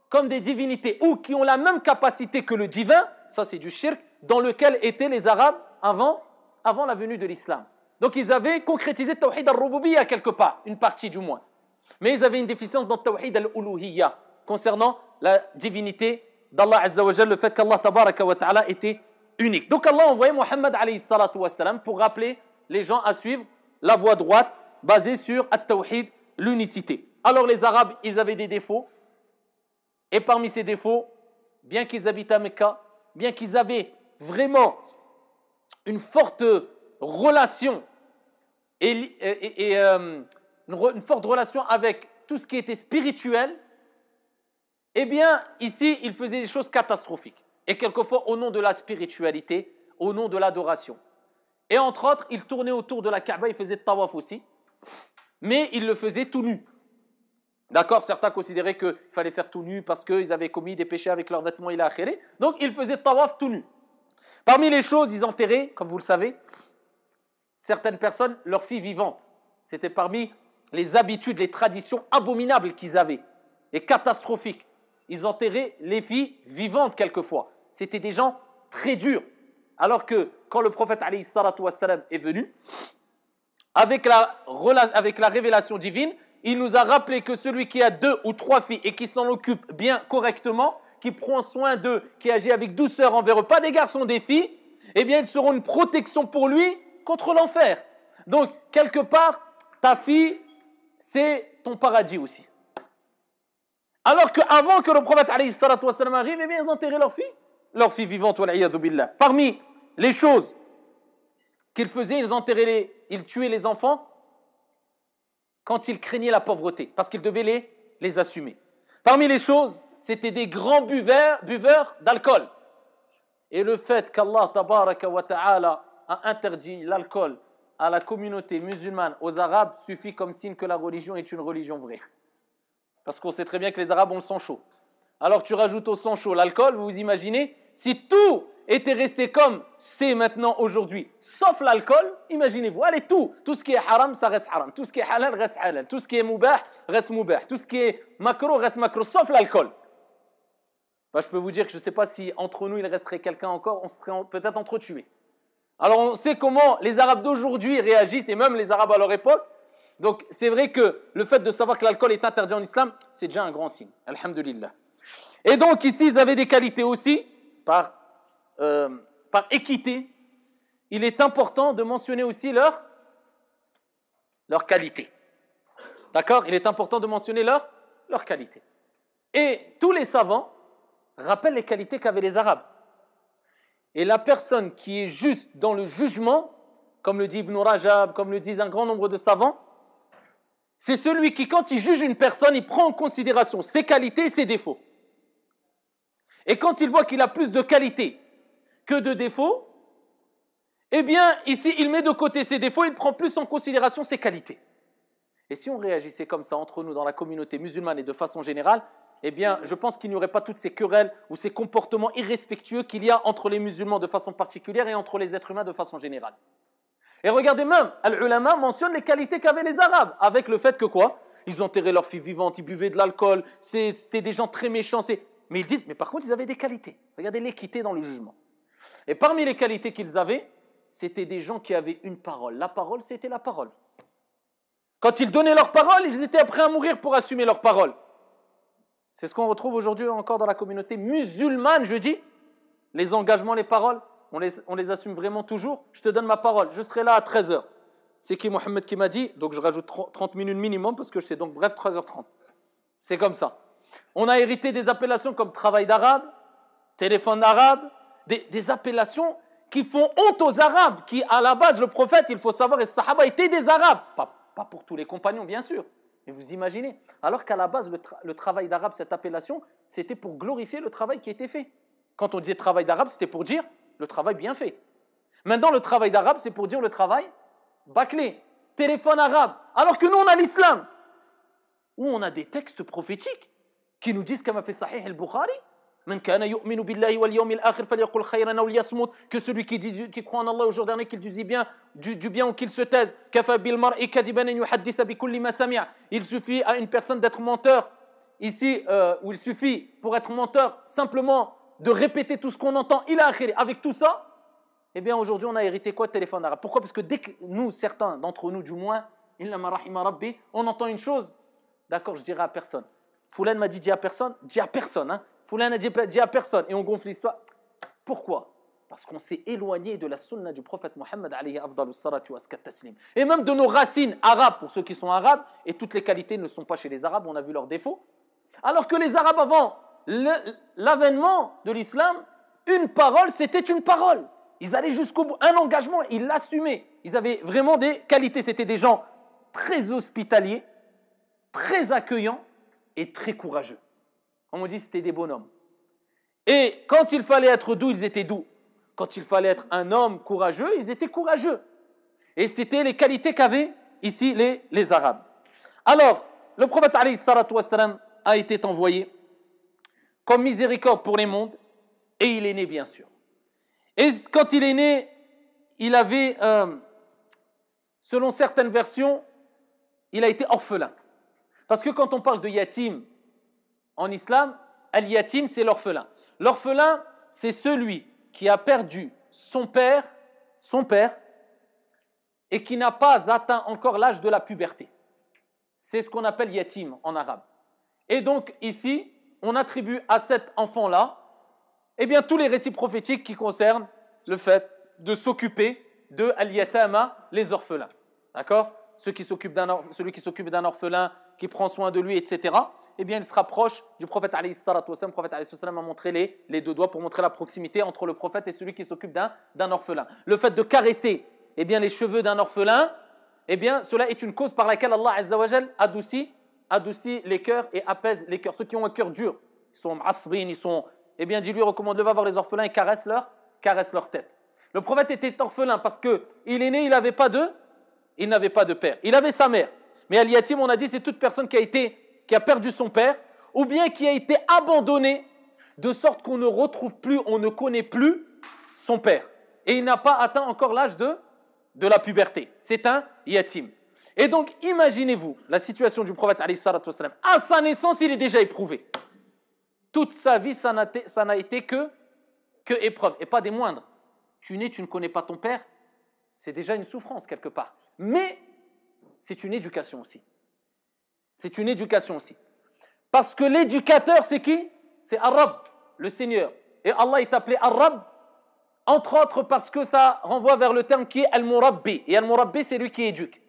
comme des divinités ou qui ont la même capacité que le divin, ça c'est du shirk, dans lequel étaient les Arabes avant la venue de l'islam. Donc ils avaient concrétisé Tawhid al-Rububiyya quelque part, une partie du moins. Mais ils avaient une déficience dans Tawhid al-Uluhiyya, concernant la divinité d'Allah Azza wa Jal, le fait qu'Allah Tabaraka wa Ta'ala était unique. Donc Allah a envoyé Muhammad alayhi salatu wassalam pour rappeler les gens à suivre la voie droite basée sur At-Tawhid, l'unicité. Alors les Arabes, ils avaient des défauts, et parmi ces défauts, bien qu'ils habitent à Mecca, bien qu'ils avaient vraiment une forte relation une forte relation avec tout ce qui était spirituel, eh bien, ici, ils faisaient des choses catastrophiques. Et quelquefois, au nom de la spiritualité, au nom de l'adoration. Et entre autres, ils tournaient autour de la Kaaba, ils faisaient tawaf aussi, mais ils le faisaient tout nu. D'accord, certains considéraient qu'il fallait faire tout nu parce qu'ils avaient commis des péchés avec leurs vêtements, il a akhéré. Donc, ils faisaient tawaf tout nu. Parmi les choses, ils enterraient, comme vous le savez, certaines personnes, leurs filles vivantes. C'était parmi les habitudes, les traditions abominables qu'ils avaient et catastrophiques. Ils enterraient les filles vivantes quelquefois. C'était des gens très durs. Alors que quand le prophète alayhi salatu wassalam est venu, avec la révélation divine, il nous a rappelé que celui qui a 2 ou 3 filles et qui s'en occupe bien correctement, qui prend soin d'eux, qui agit avec douceur envers eux, pas des garçons, des filles, eh bien ils seront une protection pour lui contre l'enfer. Donc, quelque part, ta fille, c'est ton paradis aussi. Alors qu'avant que le prophète alayhi salatu wassalam arrive, eh bien ils enterraient leurs filles vivantes, wal'iyadhu billah. Parmi les choses qu'ils faisaient, ils tuaient les enfants quand ils craignaient la pauvreté, parce qu'ils devaient les assumer. Parmi les choses, c'était des grands buveurs d'alcool. Et le fait qu'Allah tabaraka wa ta'ala a interdit l'alcool à la communauté musulmane, aux Arabes, suffit comme signe que la religion est une religion vraie. Parce qu'on sait très bien que les Arabes ont le sang chaud. Alors tu rajoutes au sang chaud l'alcool, vous vous imaginez, si tout était resté comme c'est maintenant aujourd'hui, sauf l'alcool, imaginez-vous, allez tout ce qui est haram, ça reste haram, tout ce qui est halal reste halal, tout ce qui est mubah reste mubah, tout ce qui est macro reste macro, sauf l'alcool. Je peux vous dire que je ne sais pas si entre nous il resterait quelqu'un encore, on serait peut-être entretués. Alors on sait comment les Arabes d'aujourd'hui réagissent, et même les Arabes à leur époque. Donc c'est vrai que le fait de savoir que l'alcool est interdit en islam, c'est déjà un grand signe, alhamdulillah. Et donc ici ils avaient des qualités aussi, par équité, il est important de mentionner aussi leur qualité. D'accord? Il est important de mentionner leur qualité. Et tous les savants rappellent les qualités qu'avaient les Arabes. Et la personne qui est juste dans le jugement, comme le dit Ibn Rajab, comme le disent un grand nombre de savants, c'est celui qui, quand il juge une personne, il prend en considération ses qualités et ses défauts. Et quand il voit qu'il a plus de qualités que de défauts, eh bien, ici, il met de côté ses défauts, il prend plus en considération ses qualités. Et si on réagissait comme ça entre nous dans la communauté musulmane et de façon générale, eh bien, je pense qu'il n'y aurait pas toutes ces querelles ou ces comportements irrespectueux qu'il y a entre les musulmans de façon particulière et entre les êtres humains de façon générale. Et regardez même, Al-Ulama mentionne les qualités qu'avaient les Arabes, avec le fait que quoi? Ils enterraient leurs filles vivantes, ils buvaient de l'alcool, c'était des gens très méchants. Mais ils disent, mais par contre, ils avaient des qualités. Regardez l'équité dans le jugement. Et parmi les qualités qu'ils avaient, c'était des gens qui avaient une parole. La parole, c'était la parole. Quand ils donnaient leur parole, ils étaient prêts à mourir pour assumer leur parole. C'est ce qu'on retrouve aujourd'hui encore dans la communauté musulmane, je dis. Les engagements, les paroles, on les assume vraiment toujours. Je te donne ma parole, je serai là à 13h. C'est qui Mohamed qui m'a dit, donc je rajoute 30 minutes minimum parce que je sais, donc bref, 13h30. C'est comme ça. On a hérité des appellations comme travail d'arabe, téléphone arabe, des appellations qui font honte aux Arabes, qui à la base, le prophète, il faut savoir, et les Sahaba étaient des Arabes. Pas pour tous les compagnons, bien sûr. Mais vous imaginez, alors qu'à la base, le travail d'arabe, cette appellation, c'était pour glorifier le travail qui était fait. Quand on disait travail d'arabe, c'était pour dire le travail bien fait. Maintenant, le travail d'arabe, c'est pour dire le travail bâclé, téléphone arabe. Alors que nous, on a l'islam, où on a des textes prophétiques qui nous disent, comme a fait Sahih al-Bukhari, que celui qui croit en Allah au jour dernier, qu'il dise du bien ou qu'il se taise. Il suffit à une personne d'être menteur ici, où il suffit pour être menteur simplement de répéter tout ce qu'on entend. Avec tout ça, eh bien aujourd'hui on a hérité quoi de téléphone arabe? Pourquoi? Parce que dès que nous, certains d'entre nous du moins, on entend une chose, d'accord, je dirai à personne. Foulan m'a dit à personne, hein. Foulan a dit à personne, et on gonfle l'histoire. Pourquoi? Parce qu'on s'est éloigné de la sunna du prophète Mohammed alayhi afdalus salati wa askat taslim. Et même de nos racines arabes, pour ceux qui sont arabes, et toutes les qualités ne sont pas chez les arabes, on a vu leurs défauts. Alors que les arabes avant l'avènement de l'islam, une parole c'était une parole. Ils allaient jusqu'au bout, un engagement, ils l'assumaient. Ils avaient vraiment des qualités, c'était des gens très hospitaliers, très accueillants et très courageux. On me dit que c'était des bonhommes. Et quand il fallait être doux, ils étaient doux. Quand il fallait être un homme courageux, ils étaient courageux. Et c'était les qualités qu'avaient ici les Arabes. Alors, le prophète alayhi salatu wassalam a été envoyé comme miséricorde pour les mondes, et il est né bien sûr. Et quand il est né, il avait, selon certaines versions, il a été orphelin. Parce que quand on parle de yatim en islam, al-yatim, c'est l'orphelin. L'orphelin, c'est celui qui a perdu son père, et qui n'a pas atteint encore l'âge de la puberté. C'est ce qu'on appelle yatim en arabe. Et donc ici, on attribue à cet enfant-là, eh bien, tous les récits prophétiques qui concernent le fait de s'occuper de al-yatama, les orphelins. D'accord ? Celui qui s'occupe d'un orphelin, qui prend soin de lui, etc. Eh bien, il se rapproche du prophète alayhi salatu wassalam. Le prophète alayhi salatu wassalam a montré les deux doigts pour montrer la proximité entre le prophète et celui qui s'occupe d'un orphelin. Le fait de caresser, eh bien, les cheveux d'un orphelin, eh bien, cela est une cause par laquelle Allah Azza wa Jal adoucit les cœurs et apaise les cœurs. Ceux qui ont un cœur dur, ils sont asrin, eh bien, dis-lui, recommande-le, va voir les orphelins et caresse leur tête. Le prophète était orphelin parce qu'il est né, il n'avait pas de père. Il avait sa mère. Mais al-yatim, on a dit, c'est toute personne qui a perdu son père ou bien qui a été abandonnée de sorte qu'on ne retrouve plus, on ne connaît plus son père. Et il n'a pas atteint encore l'âge de la puberté. C'est un yatim. Et donc, imaginez-vous la situation du prophète alayhi salatu wassalam. À sa naissance, il est déjà éprouvé. Toute sa vie, ça n'a été que épreuve, et pas des moindres. Tu nais, tu ne connais pas ton père, c'est déjà une souffrance quelque part. Mais c'est une éducation aussi. C'est une éducation aussi. Parce que l'éducateur, c'est qui ? C'est Ar-Rabb, le Seigneur. Et Allah est appelé Ar-Rabb, entre autres parce que ça renvoie vers le terme qui est Al-Murabbi. Et Al-Murabbi, c'est lui qui éduque.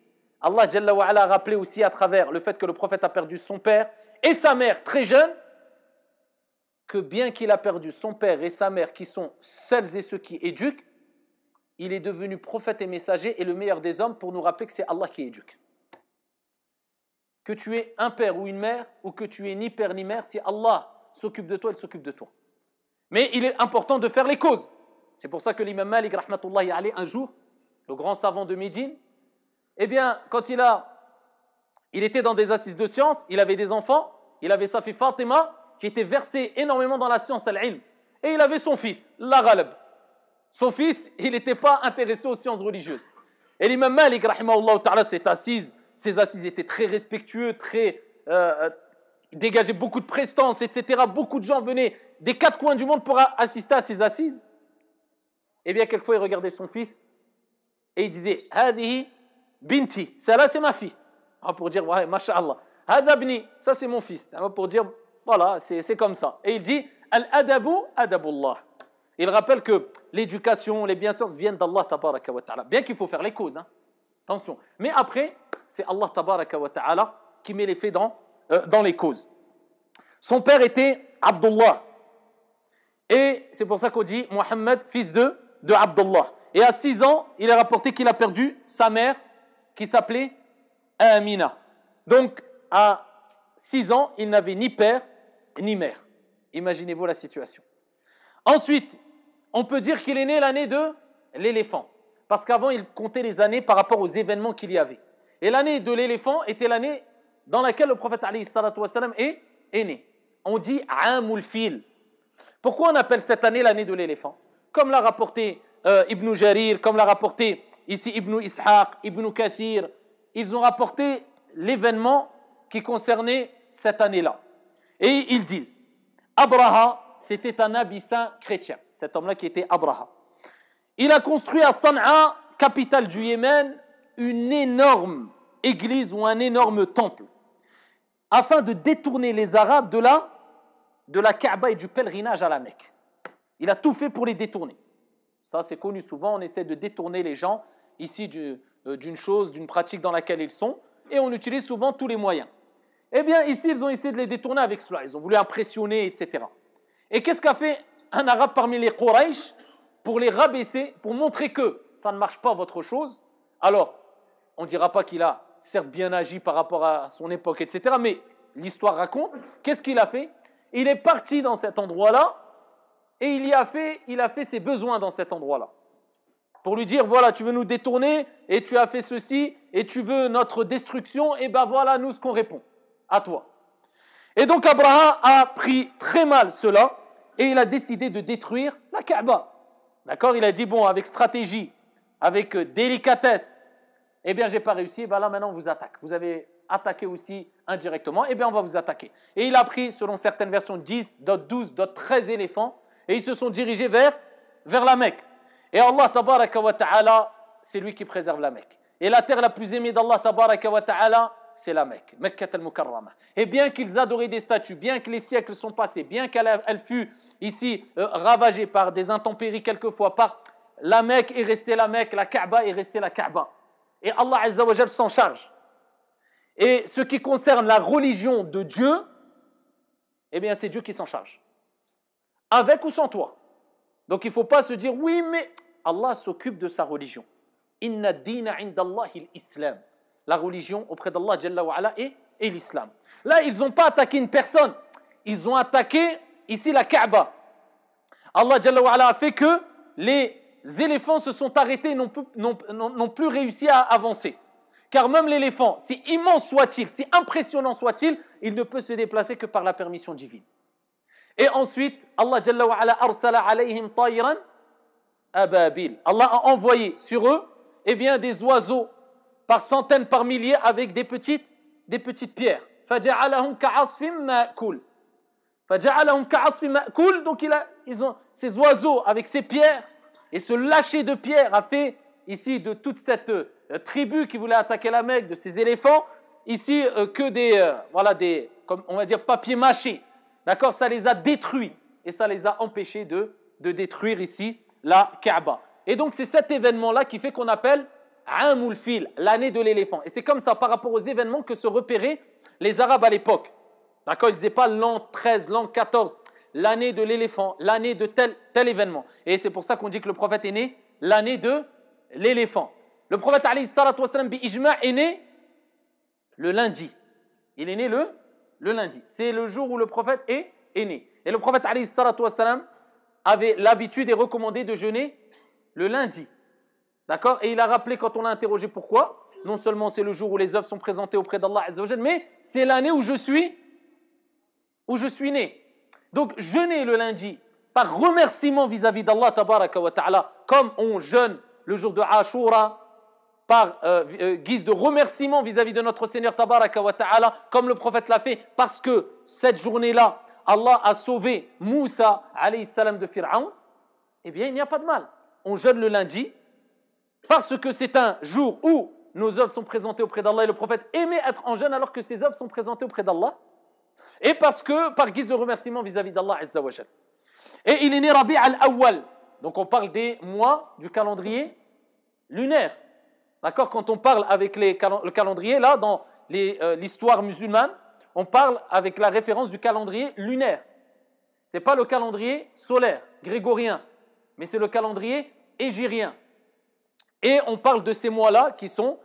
Allah Jalla wa Ala a rappelé aussi à travers le fait que le prophète a perdu son père et sa mère très jeune, que bien qu'il a perdu son père et sa mère qui sont celles et ceux qui éduquent, il est devenu prophète et messager et le meilleur des hommes pour nous rappeler que c'est Allah qui éduque. Que tu aies un père ou une mère ou que tu aies ni père ni mère, si Allah s'occupe de toi, il s'occupe de toi. Mais il est important de faire les causes. C'est pour ça que l'imam Malik, rahmatullahi alayhi, un jour, le grand savant de Médine, eh bien, quand il était dans des assises de sciences, il avait des enfants, il avait sa fille Fatima, qui était versée énormément dans la science, al-ilm, et il avait son fils, l'Aghalab. Son fils, il n'était pas intéressé aux sciences religieuses. Et l'imam Malik, rahimahullah ta'ala, ses assises étaient très respectueux, dégageaient beaucoup de prestance, etc. Beaucoup de gens venaient des quatre coins du monde pour assister à ces assises. Eh bien, quelquefois, il regardait son fils et il disait « Hadihi binti » celle-là, c'est ma fille. Pour dire « Ouais, masha'Allah ». « Hada bni » ça, c'est mon fils. Pour dire « Voilà, c'est comme ça ». Et il dit « Al-adabu adabullah ». Il rappelle que l'éducation, les bienséances viennent d'Allah tabaraka wa ta'ala. Bien qu'il faut faire les causes, hein. Attention. Mais après, c'est Allah tabaraka wa ta'ala qui met les faits dans les causes. Son père était Abdullah. Et c'est pour ça qu'on dit Mohammed, fils de Abdullah. Et à 6 ans, il est rapporté qu'il a perdu sa mère qui s'appelait Amina. Donc, à 6 ans, il n'avait ni père ni mère. Imaginez-vous la situation. Ensuite, on peut dire qu'il est né l'année de l'éléphant. Parce qu'avant, il comptait les années par rapport aux événements qu'il y avait. Et l'année de l'éléphant était l'année dans laquelle le prophète alayhi salatu wassalam est né. On dit Amul Fil. Pourquoi on appelle cette année l'année de l'éléphant ? Comme l'a rapporté Ibn Jarir, comme l'a rapporté ici Ibn Ishaq, Ibn Kathir, ils ont rapporté l'événement qui concernait cette année-là. Et ils disent, Abraha, c'était un abyssin chrétien, cet homme-là qui était Abraha. Il a construit à San'a, capitale du Yémen, une énorme église ou un énorme temple, afin de détourner les Arabes de la Kaaba et du pèlerinage à la Mecque. Il a tout fait pour les détourner. Ça, c'est connu souvent, on essaie de détourner les gens ici d'une chose, d'une pratique dans laquelle ils sont, et on utilise souvent tous les moyens. Eh bien, ici, ils ont essayé de les détourner avec cela. Ils ont voulu impressionner, etc. Et qu'est-ce qu'a fait un Arabe parmi les Quraysh pour les rabaisser, pour montrer que ça ne marche pas votre chose? Alors, on ne dira pas qu'il a certes bien agi par rapport à son époque, etc. Mais l'histoire raconte, qu'est-ce qu'il a fait? Il est parti dans cet endroit-là et il a fait ses besoins dans cet endroit-là. Pour lui dire, voilà, tu veux nous détourner et tu as fait ceci et tu veux notre destruction, et ben voilà, nous, ce qu'on répond à toi. Et donc, Abraha a pris très mal cela et il a décidé de détruire la Kaaba. D'accord? Il a dit, bon, avec stratégie, avec délicatesse, eh bien, j'ai pas réussi, et bien là, maintenant, on vous attaque. Vous avez attaqué aussi indirectement, eh bien, on va vous attaquer. Et il a pris, selon certaines versions, 10, d'autres 12, d'autres 13 éléphants, et ils se sont dirigés vers la Mecque. Et Allah, tabaraka wa ta'ala, c'est lui qui préserve la Mecque. Et la terre la plus aimée d'Allah, tabaraka wa ta'ala, c'est la Mecque, Mekkat al-Mukarrama. Et bien qu'ils adoraient des statues, bien que les siècles sont passés, bien qu'elle fut ici ravagée par des intempéries quelquefois, la Mecque est restée la Mecque, la Kaaba est restée la Kaaba. Et Allah Azza wa Jal s'en charge. Et ce qui concerne la religion de Dieu, eh bien c'est Dieu qui s'en charge. Avec ou sans toi. Donc il ne faut pas se dire, oui, mais Allah s'occupe de sa religion. Inna dina indallahi l'islam. La religion auprès d'Allah Jalla wa Ala est l'islam. Là, ils n'ont pas attaqué une personne. Ils ont attaqué ici la Kaaba. Allah Jalla wa Ala a fait que les éléphants se sont arrêtés, n'ont plus réussi à avancer. Car même l'éléphant, si immense soit-il, si impressionnant soit-il, il ne peut se déplacer que par la permission divine. Et ensuite, Allah Jalla wa Ala arsala alayhim tayran ababil. Allah a envoyé sur eux, eh bien, des oiseaux par centaines, par milliers, avec des petites pierres. فَجَعَلَهُمْ كَعَصْفٍ مَأْكُولٍ. فَجَعَلَهُمْ كَعَصْفٍ مَأْكُولٍ. Donc ils ont ces oiseaux avec ces pierres, et ce lâcher de pierres a fait ici de toute cette tribu qui voulait attaquer la Mecque, de ces éléphants, ici que des, comme on va dire, papier mâché. D'accord? Ça les a détruits et ça les a empêchés de détruire ici la Kaaba. Et donc c'est cet événement-là qui fait qu'on appelle Amul Fil, l'année de l'éléphant. Et c'est comme ça par rapport aux événements que se repéraient les Arabes à l'époque. D'accord? Ils ne disaient pas l'an 13, l'an 14, l'année de l'éléphant, l'année de tel événement. Et c'est pour ça qu'on dit que le prophète est né l'année de l'éléphant. Le prophète alayhi salatu wassalam bi ijma' est né le lundi. Il est né le lundi. C'est le jour où le prophète est né. Et le prophète alayhi salatu wassalam avait l'habitude et recommandé de jeûner le lundi. D'accord? Et il a rappelé quand on l'a interrogé pourquoi. Non seulement c'est le jour où les œuvres sont présentées auprès d'Allah Azza wa Jal, mais c'est l'année où je suis né. Donc jeûner le lundi par remerciement vis-à-vis d'Allah tabaraka wa ta'ala, comme on jeûne le jour de Ashura, par guise de remerciement vis-à-vis de notre Seigneur tabaraka wa ta'ala, comme le prophète l'a fait, parce que cette journée-là, Allah a sauvé Moussa alayhi salam de Fir'aun, eh bien il n'y a pas de mal. On jeûne le lundi, parce que c'est un jour où nos œuvres sont présentées auprès d'Allah et le prophète aimait être en jeûne alors que ses œuvres sont présentées auprès d'Allah, et parce que, par guise de remerciement vis-à-vis d'Allah Azza wa Jal. Et il est né Rabi' al-Awwal. Donc on parle des mois du calendrier lunaire. D'accord? Quand on parle avec le calendrier, là, dans l'histoire musulmane, on parle avec la référence du calendrier lunaire. Ce n'est pas le calendrier solaire, grégorien, mais c'est le calendrier hégirien. Et on parle de ces mois-là qui sont,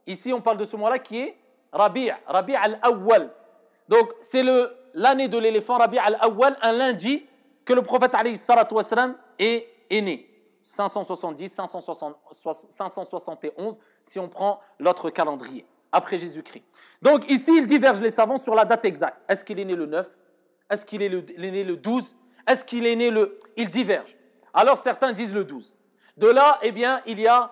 ici on parle de ce mois-là qui est Rabi' al-Awwal. Donc c'est l'année de l'éléphant, Rabi' al-Awwal, un lundi que le prophète alayhi salatu wassalam est né. 570, 571, si on prend l'autre calendrier, après Jésus-Christ. Donc ici, il diverge les savants sur la date exacte. Est-ce qu'il est né le 9? Est-ce qu'il est né le 12? Est-ce qu'il est né le... Il diverge. Alors certains disent le 12. De là, eh bien, il y a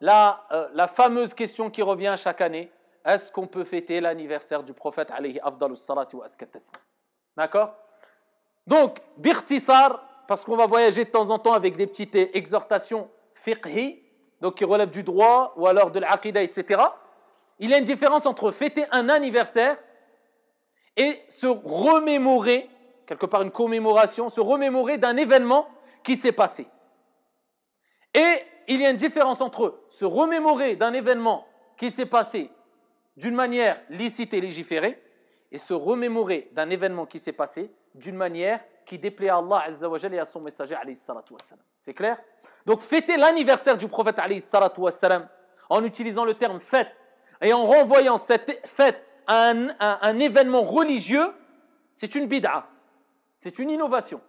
la fameuse question qui revient chaque année. Est-ce qu'on peut fêter l'anniversaire du prophète alayhi afdalus salati wa askat taslim? D'accord? Donc, bikhtisar, parce qu'on va voyager de temps en temps avec des petites exhortations fiqhi, donc qui relèvent du droit ou alors de l'aqidah, etc. Il y a une différence entre fêter un anniversaire et se remémorer, quelque part une commémoration, se remémorer d'un événement qui s'est passé. Et il y a une différence entre se remémorer d'un événement qui s'est passé d'une manière licite et légiférée et se remémorer d'un événement qui s'est passé d'une manière qui déplaît à Allah Azza wa Jalla et à son messager alayhi salatu wassalam. C'est clair? Donc fêter l'anniversaire du prophète alayhi salatu wassalam en utilisant le terme fête et en renvoyant cette fête à un événement religieux, c'est une bid'a, c'est une innovation.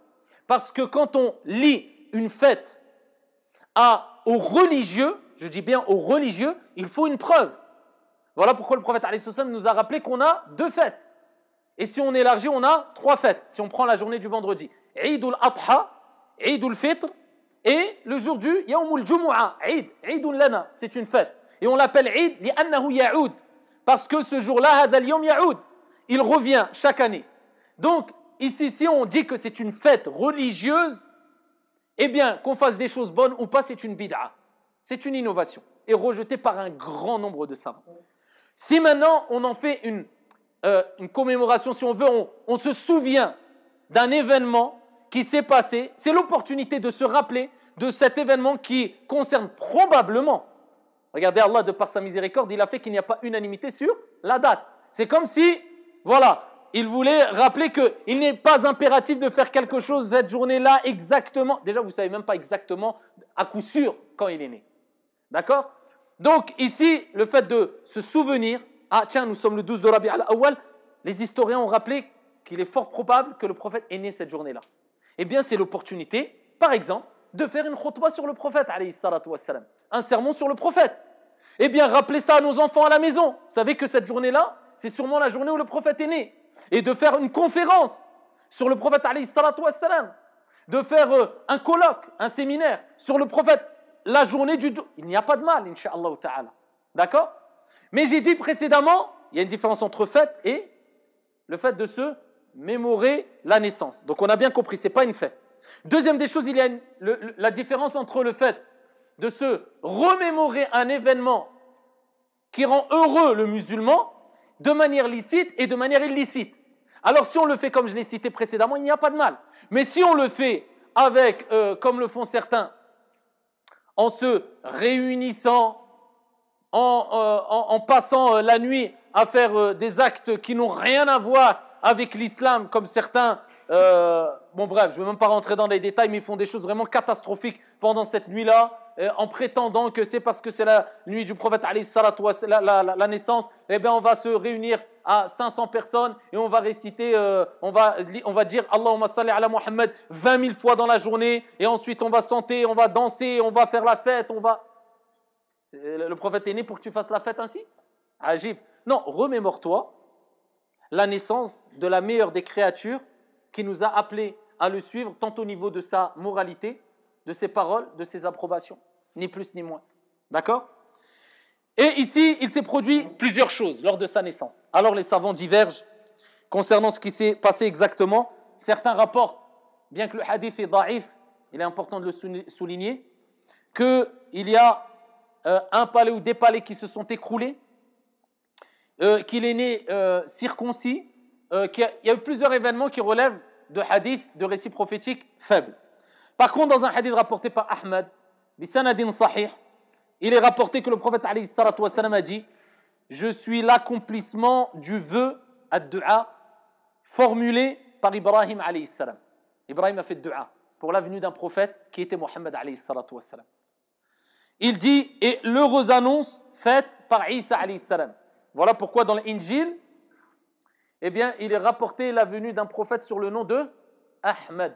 Parce que quand on lie une fête aux religieux, je dis bien aux religieux, il faut une preuve. Voilà pourquoi le prophète alayhi salatu wassalam nous a rappelé qu'on a 2 fêtes. Et si on élargit, on a 3 fêtes. Si on prend la journée du vendredi, Eid al-Adha, Eid al-Fitr et le jour du Yawmul Jumu'ah, Eid, Eidun lana, c'est une fête. Et on l'appelle Eid li'annahu ya'oud, parce que ce jour-là, hadha al-yawm ya'oud, il revient chaque année. Donc, ici, si on dit que c'est une fête religieuse, eh bien, qu'on fasse des choses bonnes ou pas, c'est une bid'a. C'est une innovation, et rejetée par un grand nombre de savants. Si maintenant, on en fait une commémoration, si on veut, on se souvient d'un événement qui s'est passé, c'est l'opportunité de se rappeler de cet événement qui concerne probablement, regardez Allah, de par sa miséricorde, il a fait qu'il n'y a pas unanimité sur la date. C'est comme si, voilà, il voulait rappeler qu'il n'est pas impératif de faire quelque chose cette journée-là exactement. Déjà, vous ne savez même pas exactement, à coup sûr, quand il est né. D'accord? Donc, ici, le fait de se souvenir, ah tiens, nous sommes le 12 de Rabi' al-Awwal, les historiens ont rappelé qu'il est fort probable que le prophète est né cette journée-là. Eh bien, c'est l'opportunité, par exemple, de faire une khutbah sur le prophète, alayhi salatu wassalam, un sermon sur le prophète. Eh bien, rappelez ça à nos enfants à la maison. Vous savez que cette journée-là, c'est sûrement la journée où le prophète est né. Et de faire une conférence sur le prophète, alayhi salatu wassalam, de faire un colloque, un séminaire sur le prophète, la journée du... Il n'y a pas de mal, incha'Allah ta'ala. D'accord? Mais j'ai dit précédemment, il y a une différence entre fête et le fait de se mémorer la naissance. Donc on a bien compris, ce n'est pas une fête. Deuxième des choses, il y a la différence entre le fait de se remémorer un événement qui rend heureux le musulman de manière licite et de manière illicite. Alors si on le fait comme je l'ai cité précédemment, il n'y a pas de mal. Mais si on le fait avec, comme le font certains, en se réunissant, en passant la nuit à faire des actes qui n'ont rien à voir avec l'islam, comme certains, bon bref, je ne vais même pas rentrer dans les détails, mais ils font des choses vraiment catastrophiques pendant cette nuit-là, en prétendant que c'est parce que c'est la nuit du prophète, la naissance, eh bien on va se réunir à 500 personnes et on va réciter, on va dire Allahumma salli ala Muhammad 20 000 fois dans la journée, et ensuite on va chanter, on va danser, on va faire la fête, Le prophète est né pour que tu fasses la fête ainsi? Ajib. Non, remémore-toi la naissance de la meilleure des créatures qui nous a appelés à le suivre, tant au niveau de sa moralité, de ses paroles, de ses approbations, ni plus ni moins. D'accord? Et ici, il s'est produit plusieurs choses lors de sa naissance. Alors les savants divergent concernant ce qui s'est passé exactement. Certains rapportent, bien que le hadith est da'if, il est important de le souligner, qu'il y a un palais ou des palais qui se sont écroulés, qu'il est né circoncis, qu'il y a eu plusieurs événements qui relèvent de hadiths, de récits prophétiques faibles. Par contre, dans un hadith rapporté par Ahmad, bisanadin sahih, il est rapporté que le prophète alayhi salatu wassalam a dit « Je suis l'accomplissement du vœu, ad-du'a, formulé par Ibrahim alayhi salam. » Ibrahim a fait du'a pour la venue d'un prophète qui était Mohammed alayhi salatu wassalam. Il dit « Et l'heureuse annonce faite par Isa alayhi salam. » Voilà pourquoi dans l'Injil, eh bien, il est rapporté la venue d'un prophète sur le nom de Ahmed.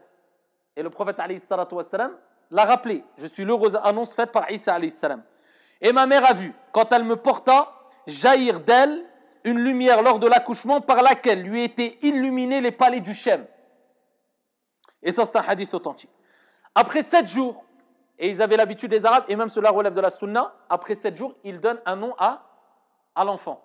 Et le prophète alayhi salatu wassalam l'a rappelé. Je suis l'heureuse annonce faite par Isa alayhi salam. Et ma mère a vu, quand elle me porta, jaillir d'elle une lumière lors de l'accouchement par laquelle lui étaient illuminés les palais du Shem. Et ça, c'est un hadith authentique. Après 7 jours, et ils avaient l'habitude, les Arabes, et même cela relève de la sunna, après 7 jours, ils donnent un nom à l'enfant.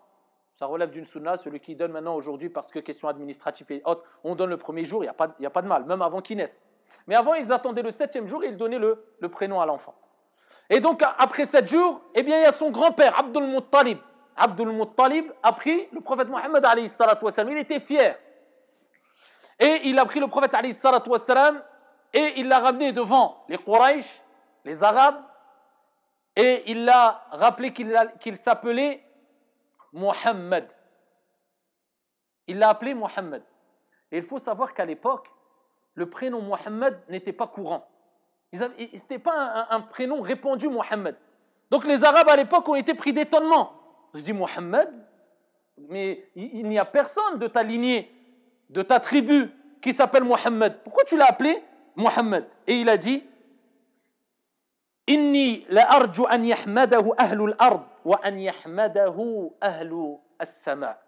Ça relève d'une sunna, celui qui donne maintenant aujourd'hui, parce que question administrative et autres, on donne le premier jour, il n'y a pas de mal, même avant qu'il naisse. Mais avant, ils attendaient le 7e jour et ils donnaient le prénom à l'enfant. Et donc, après 7 jours, eh bien, il y a son grand-père, Abdul Muttalib. Abdul Muttalib a pris le prophète Mohammed alayhi salatu wassalam. Il était fier. Et il a pris le prophète alayhi salatu wassalam et il l'a ramené devant les Quraysh, les Arabes, et il l'a rappelé qu'il s'appelait Mohammed. Il l'a appelé Mohammed. Et il faut savoir qu'à l'époque, le prénom Mohammed n'était pas courant. Ce n'était pas un prénom répandu, Mohammed. Donc les Arabes à l'époque ont été pris d'étonnement. Je dis Mohammed, mais il n'y a personne de ta lignée, de ta tribu qui s'appelle Mohammed. Pourquoi tu l'as appelé Mohammed? Et il a dit Inni la arju an yahmadahu ahlul ard wa an yahmadahu ahlu as-sama'.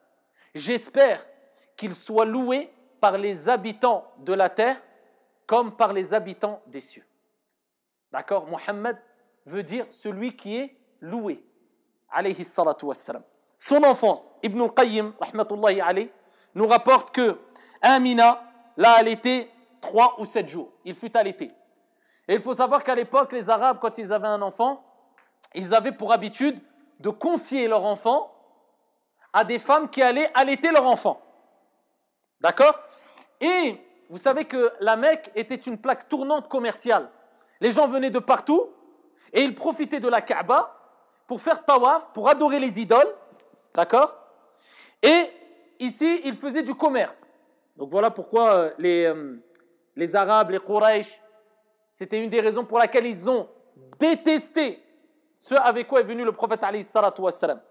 J'espère qu'il soit loué par les habitants de la terre comme par les habitants des cieux. D'accord? Mohammed veut dire celui qui est loué. Alayhi salatu wassalam. Son enfance, Ibn al-Qayyim, rahmatullahi alayh, nous rapporte que Amina l'a allaité 3 ou 7 jours. Il fut allaité. Et il faut savoir qu'à l'époque, les Arabes, quand ils avaient un enfant, ils avaient pour habitude de confier leur enfant à des femmes qui allaient allaiter leur enfant. D'accord? Et vous savez que la Mecque était une plaque tournante commerciale. Les gens venaient de partout et ils profitaient de la Kaaba pour faire tawaf, pour adorer les idoles. D'accord? Et ici, ils faisaient du commerce. Donc voilà pourquoi les Arabes, les Quraysh, c'était une des raisons pour laquelle ils ont détesté ce avec quoi est venu le prophète alayhi salatu wassalam.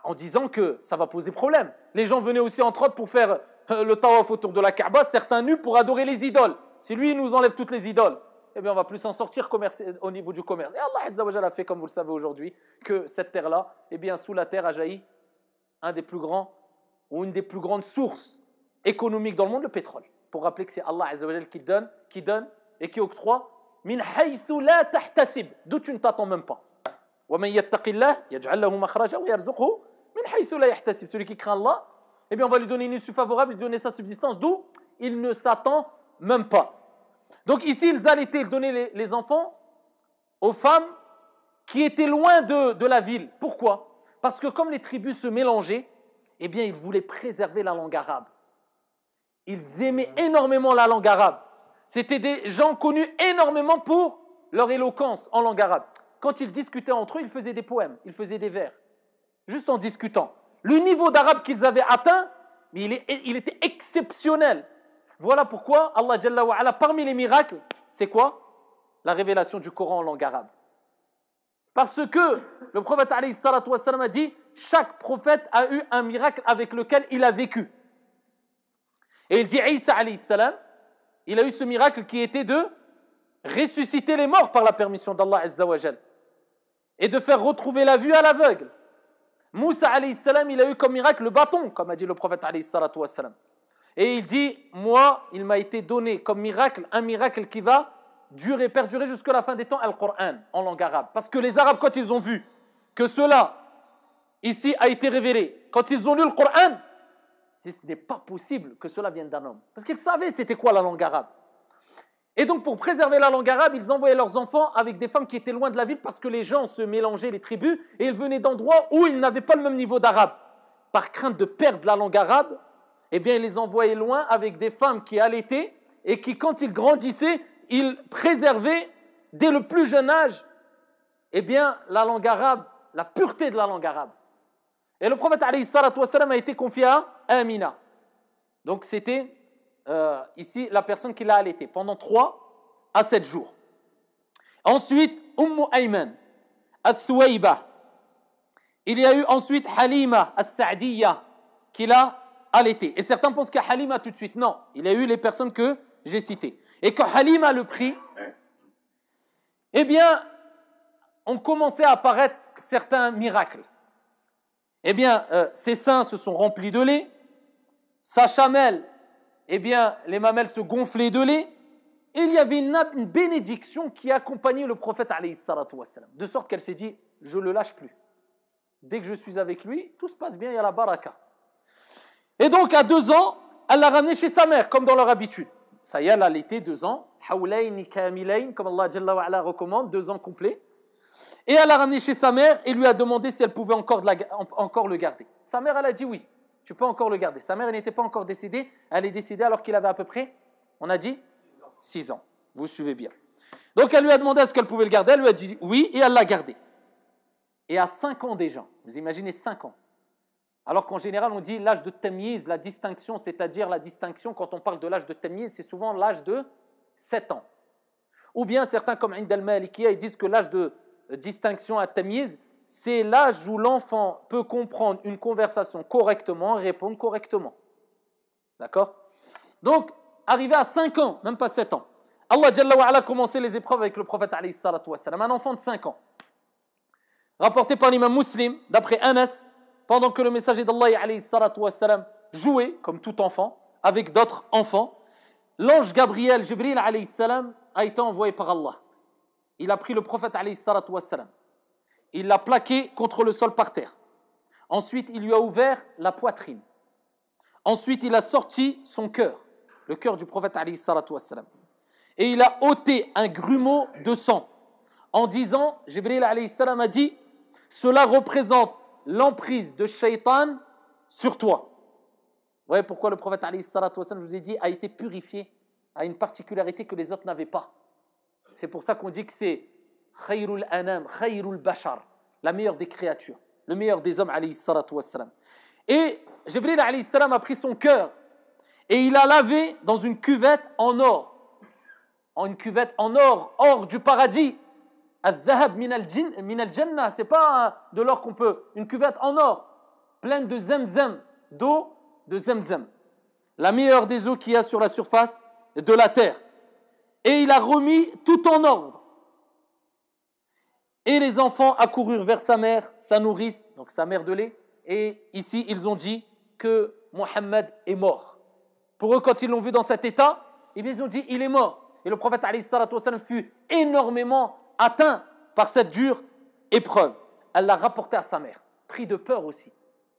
En disant que ça va poser problème. Les gens venaient aussi entre autres pour faire le tawaf autour de la Kaaba, certains nus pour adorer les idoles. Si lui, il nous enlève toutes les idoles, eh bien on va plus s'en sortir au niveau du commerce. Et Allah Azza wa Jalla a fait, comme vous le savez aujourd'hui, que cette terre-là, eh bien sous la terre a jailli un des plus grands, ou une des plus grandes sources économiques dans le monde, le pétrole. Pour rappeler que c'est Allah Azza wa Jalla qui donne et qui octroie min haythu la tahtasib, d'où tu ne t'attends même pas. وَمَنْ يَتَّقِ اللَّهِ يَجْعَلْ لَهُ مَخْرَجًا وَيَرْزُقْهُ مِنْ حَيْثُ لَا يَحْتَسِبُ. Celui qui craint Allah, eh bien on va lui donner une issue favorable, lui donner sa subsistance, d'où il ne s'attend même pas. Donc ici, ils allaitaient, ils donnaient les enfants aux femmes qui étaient loin de la ville. Pourquoi? Parce que comme les tribus se mélangeaient, eh bien ils voulaient préserver la langue arabe. Ils aimaient énormément la langue arabe. C'était des gens connus énormément pour leur éloquence en langue arabe. Quand ils discutaient entre eux, ils faisaient des poèmes, ils faisaient des vers, juste en discutant. Le niveau d'arabe qu'ils avaient atteint, mais il était exceptionnel. Voilà pourquoi Allah Jalla wa Ala, parmi les miracles, c'est quoi? La révélation du Coran en langue arabe. Parce que le prophète alayhi salatu wassalam a dit, chaque prophète a eu un miracle avec lequel il a vécu. Et il dit, Isa alayhi salam, il a eu ce miracle qui était de ressusciter les morts par la permission d'Allah Azza wa Jal et de faire retrouver la vue à l'aveugle. Moussa alayhi salam, il a eu comme miracle le bâton, comme a dit le prophète alayhi salatu wassalam. Et il dit, moi, il m'a été donné comme miracle, un miracle qui va perdurer jusqu'à la fin des temps, Al-Qur'an, en langue arabe. Parce que les Arabes, quand ils ont vu que cela, ici, a été révélé, quand ils ont lu le Qur'an, ils disent, ce n'est pas possible que cela vienne d'un homme. Parce qu'ils savaient c'était quoi la langue arabe. Et donc, pour préserver la langue arabe, ils envoyaient leurs enfants avec des femmes qui étaient loin de la ville parce que les gens se mélangeaient, les tribus, et ils venaient d'endroits où ils n'avaient pas le même niveau d'arabe. Par crainte de perdre la langue arabe, eh bien, ils les envoyaient loin avec des femmes qui allaitaient et qui, quand ils grandissaient, ils préservaient, dès le plus jeune âge, eh bien, la langue arabe, la pureté de la langue arabe. Et le prophète, alayhi salatu wassalam, a été confié à Amina. Donc, c'était... ici, la personne qui l'a allaité pendant 3 à 7 jours. Ensuite, Ayman, Al-Thuwayba. Il y a eu ensuite Halima, Al-Sa'diyya, qui l'a allaité. Et certains pensent qu'il y a Halima tout de suite. Non, il y a eu les personnes que j'ai citées. Et quand Halima le prit, eh bien, ont commencé à apparaître certains miracles. Eh bien, ses seins se sont remplis de lait, sa chamelle, eh bien, les mamelles se gonflaient de lait, et il y avait une bénédiction qui accompagnait le prophète, alayhi salatu wassalam, de sorte qu'elle s'est dit, je ne le lâche plus. Dès que je suis avec lui, tout se passe bien, il y a la baraka. Et donc, à 2 ans, elle l'a ramené chez sa mère, comme dans leur habitude. Ça y est, elle a allaité 2 ans, hawlayni kamilayn, comme Allah Jalla wa Ala recommande, 2 ans complets. Et elle l'a ramené chez sa mère et lui a demandé si elle pouvait encore le garder. Sa mère, elle a dit oui. Tu peux encore le garder. Sa mère n'était pas encore décédée. Elle est décédée alors qu'il avait à peu près, on a dit 6 ans. Vous suivez bien. Donc elle lui a demandé est-ce qu'elle pouvait le garder. Elle lui a dit oui et elle l'a gardé. Et à 5 ans déjà, vous imaginez 5 ans. Alors qu'en général on dit l'âge de tamyiz, la distinction, c'est-à-dire la distinction quand on parle de l'âge de tamyiz, c'est souvent l'âge de 7 ans. Ou bien certains comme Ind al-Malikiyya, ils disent que l'âge de distinction à tamyiz, c'est l'âge où l'enfant peut comprendre une conversation correctement et répondre correctement. D'accord? Donc, arrivé à 5 ans, même pas 7 ans, Allah Jalla wa Ala a commencé les épreuves avec le prophète alayhi salatu wassalam, un enfant de 5 ans. Rapporté par l'imam Muslim, d'après Anas, pendant que le messager d'Allah alayhi salatu wassalam jouait, comme tout enfant, avec d'autres enfants, l'ange Gabriel, Jibril alayhi salam, a été envoyé par Allah. il a pris le prophète alayhi salatu wassalam. Il l'a plaqué contre le sol par terre. Ensuite, il lui a ouvert la poitrine. Ensuite, il a sorti son cœur, le cœur du prophète alayhi salatu wassalam. Et il a ôté un grumeau de sang en disant, Jibril alayhi salam a dit, cela représente l'emprise de Shaitan sur toi. Vous voyez pourquoi le prophète alayhi salatu wassalam, je vous ai dit, a été purifié, a une particularité que les autres n'avaient pas. C'est pour ça qu'on dit que c'est Khayrul Anam, Khayrul Bashar, la meilleure des créatures, le meilleur des hommes alayhi salatu wassalam. Et Jibril alayhi salam a pris son cœur et il a lavé dans une cuvette en or. Une cuvette en or, or du paradis. Al-dhahab min al-jannah, c'est pas de l'or qu'on peut. Une cuvette en or, pleine de zemzem, d'eau de zemzem. La meilleure des eaux qu'il y a sur la surface de la terre. Et il a remis tout en ordre. Et les enfants accoururent vers sa mère, sa nourrice, donc sa mère de lait. Et ici, ils ont dit que Mohammed est mort. Pour eux, quand ils l'ont vu dans cet état, ils ont dit, il est mort. Et le prophète alayhi salatu wassalam fut énormément atteint par cette dure épreuve. Elle l'a rapporté à sa mère, pris de peur aussi.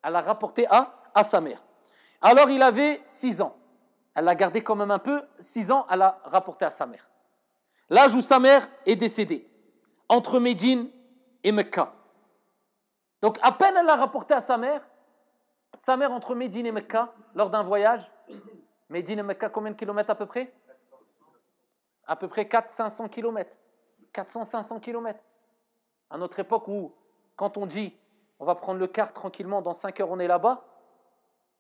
Elle l'a rapporté à sa mère. Alors il avait 6 ans. Elle l'a gardé quand même un peu. 6 ans, elle l'a rapporté à sa mère. L'âge où sa mère est décédée, entre Médine et Mecca. Donc à peine elle l'a rapporté à sa mère entre Médine et Mecca, lors d'un voyage. Médine et Mecca, combien de kilomètres à peu près? À peu près 400-500 kilomètres. 400-500 kilomètres. À notre époque où, quand on dit on va prendre le car tranquillement, dans 5 heures on est là-bas,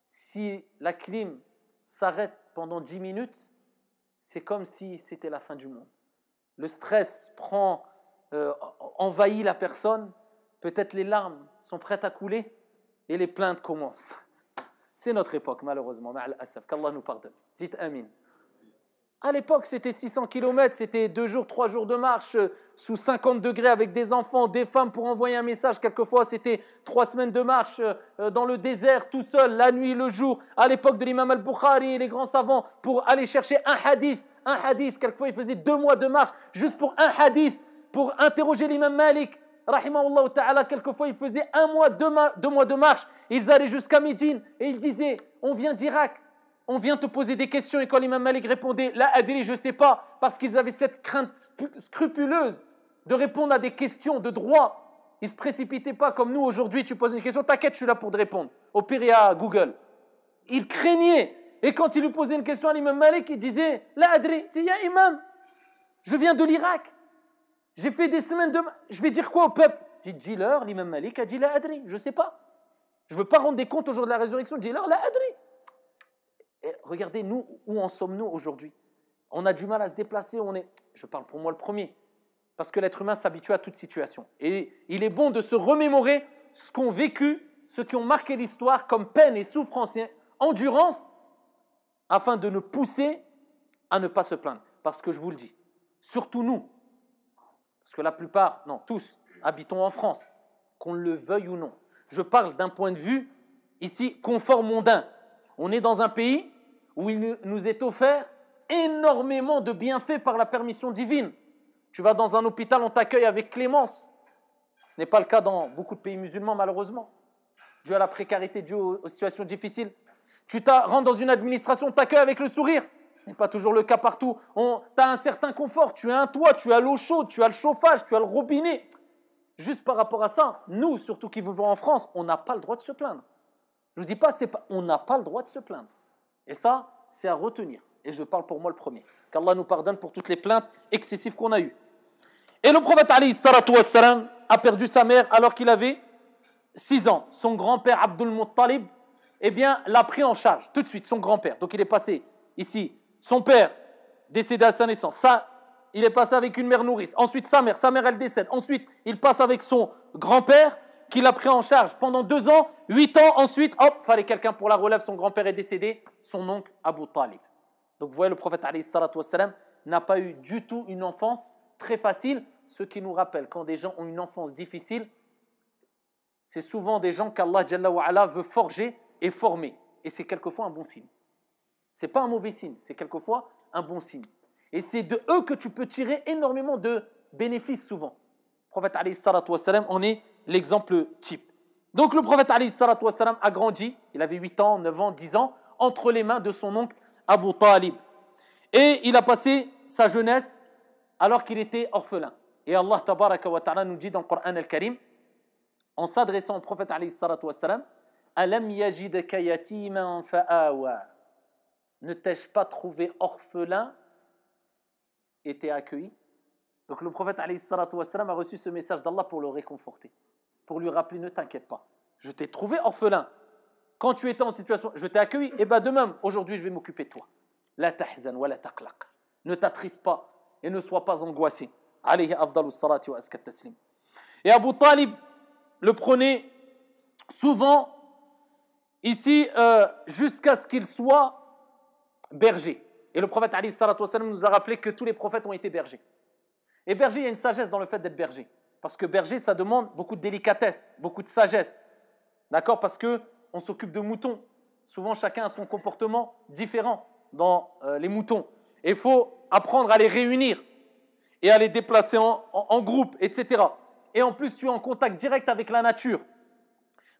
si la clim s'arrête pendant 10 minutes, c'est comme si c'était la fin du monde. Le stress envahit la personne, peut-être les larmes sont prêtes à couler et les plaintes commencent. C'est notre époque, malheureusement. Qu'Allah nous pardonne. Dites Amin. À l'époque, c'était 600 km, c'était 2 jours, 3 jours de marche, sous 50 degrés avec des enfants, des femmes pour envoyer un message. Quelquefois, c'était 3 semaines de marche dans le désert, tout seul, la nuit, le jour. À l'époque de l'imam al-Bukhari et les grands savants, pour aller chercher un hadith. Quelquefois, ils faisaient 2 mois de marche juste pour un hadith, pour interroger l'imam Malik. Rahimahullah ta'ala, quelquefois, ils faisaient 1 mois, 2 mois de marche. Ils allaient jusqu'à Médine et ils disaient, on vient d'Irak. On vient te poser des questions et quand l'imam Malik répondait, la adri, je ne sais pas, parce qu'ils avaient cette crainte scrupuleuse de répondre à des questions de droit. Ils ne se précipitaient pas comme nous aujourd'hui, tu poses une question, t'inquiète, je suis là pour te répondre. Au pire, il y a Google. Ils craignaient. Et quand il lui posait une question à l'imam Malik, il disait, la adri, il dit, ya imam, je viens de l'Irak. J'ai fait des semaines de... Je vais dire quoi au peuple? J'ai dit, dis-leur, l'imam Malik a dit, la adri, je ne sais pas. Je ne veux pas rendre des comptes au jour de la résurrection, dis-leur, la adri. Et regardez, nous, où en sommes-nous aujourd'hui? On a du mal à se déplacer, je parle pour moi le premier, parce que l'être humain s'habitue à toute situation. Et il est bon de se remémorer ce qu'ont vécu, ceux qui ont marqué l'histoire comme peine et souffrance et endurance, afin de nous pousser à ne pas se plaindre. Parce que je vous le dis, surtout nous, parce que la plupart, non, tous, habitons en France, qu'on le veuille ou non. Je parle d'un point de vue, ici, confort mondain. On est dans un pays où il nous est offert énormément de bienfaits par la permission divine. Tu vas dans un hôpital, on t'accueille avec clémence. Ce n'est pas le cas dans beaucoup de pays musulmans, malheureusement. Dû à la précarité, dû aux situations difficiles. Tu rentres dans une administration, on t'accueille avec le sourire. Ce n'est pas toujours le cas partout. Tu as un certain confort, tu as un toit, tu as l'eau chaude, tu as le chauffage, tu as le robinet. Juste par rapport à ça, nous, surtout qui vivons en France, on n'a pas le droit de se plaindre. Je ne dis pas, on n'a pas le droit de se plaindre. Et ça, c'est à retenir. Et je parle pour moi le premier. Qu'Allah nous pardonne pour toutes les plaintes excessives qu'on a eues. Et le prophète alayhi salatu wassalam a perdu sa mère alors qu'il avait 6 ans. Son grand-père Abdul Muttalib, eh bien, l'a pris en charge tout de suite, son grand-père. Donc il est passé ici, son père décédé à sa naissance. Ça, il est passé avec une mère nourrice. Ensuite, sa mère elle décède. Ensuite, il passe avec son grand-père, qu'il a pris en charge pendant 2 ans, 8 ans, ensuite, hop, fallait quelqu'un pour la relève, son grand-père est décédé, son oncle Abu Talib. Donc vous voyez, le prophète alayhi salatu wassalam n'a pas eu du tout une enfance très facile, ce qui nous rappelle, quand des gens ont une enfance difficile, c'est souvent des gens qu'Allah Jalla wa Ala veut forger et former, et c'est quelquefois un bon signe. Ce n'est pas un mauvais signe, c'est quelquefois un bon signe. Et c'est de eux que tu peux tirer énormément de bénéfice souvent. Le prophète alayhi salatu wassalam en est l'exemple type. Donc le prophète alayhi salatu wassalam a grandi, il avait 8 ans, 9 ans, 10 ans, entre les mains de son oncle Abu Talib. Et il a passé sa jeunesse alors qu'il était orphelin. Et Allah tabaraka wa ta'ala nous dit dans le Coran al-Karim, en s'adressant au prophète alayhi salatu wassalam, Alam yajidka yatiman fa'awa. Ne t'ai-je pas trouvé orphelin et t'ai accueilli? Donc le prophète alayhi salatu wassalam a reçu ce message d'Allah pour le réconforter, pour lui rappeler, ne t'inquiète pas, je t'ai trouvé orphelin. Quand tu étais en situation, je t'ai accueilli, et bien de même, aujourd'hui je vais m'occuper de toi. La tahzan wa la taqlaq. Ne t'attriste pas et ne sois pas angoissé. Alayhi afdalus salati wa askat taslim. Et Abu Talib le prenait souvent ici jusqu'à ce qu'il soit berger. Et le prophète alayhi salatu wassalam nous a rappelé que tous les prophètes ont été bergers. Et berger, il y a une sagesse dans le fait d'être berger. Parce que berger, ça demande beaucoup de délicatesse, beaucoup de sagesse. D'accord? Parce qu'on s'occupe de moutons. Souvent, chacun a son comportement différent dans les moutons. Et il faut apprendre à les réunir et à les déplacer en groupe, etc. Et en plus, tu es en contact direct avec la nature.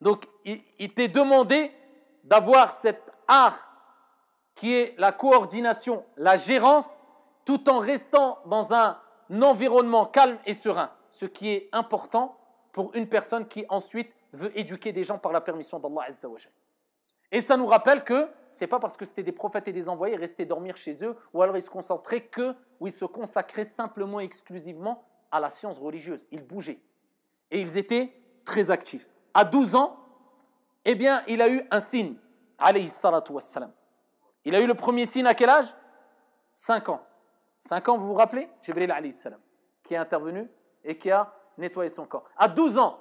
Donc, il t'est demandé d'avoir cet art qui est la coordination, la gérance, tout en restant dans un environnement calme et serein. Ce qui est important pour une personne qui ensuite veut éduquer des gens par la permission d'Allah Azza wa Jal. Et ça nous rappelle que ce n'est pas parce que c'était des prophètes et des envoyés restaient dormir chez eux ou alors ils se concentraient ou ils se consacraient simplement et exclusivement à la science religieuse. Ils bougeaient et ils étaient très actifs. À 12 ans, eh bien, il a eu un signe, alayhi salatu wassalam. Il a eu le premier signe à quel âge? 5 ans. 5 ans, vous vous rappelez? Jibril alayhi salam, qui est intervenu et qui a nettoyé son corps. À 12 ans,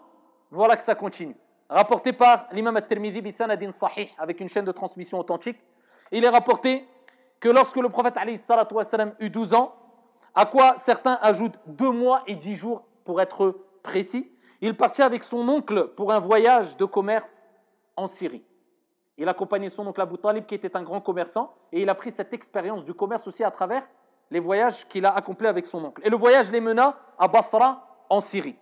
voilà que ça continue. Rapporté par l'imam al-Tirmidhi bisanadin sahih, avec une chaîne de transmission authentique, il est rapporté que lorsque le prophète alayhi salatu wassalam eut 12 ans, à quoi certains ajoutent 2 mois et 10 jours pour être précis, il partit avec son oncle pour un voyage de commerce en Syrie. Il accompagnait son oncle Abu Talib qui était un grand commerçant et il a pris cette expérience du commerce aussi à travers les voyages qu'il a accomplis avec son oncle. Et le voyage les mena à Basra en Syrie.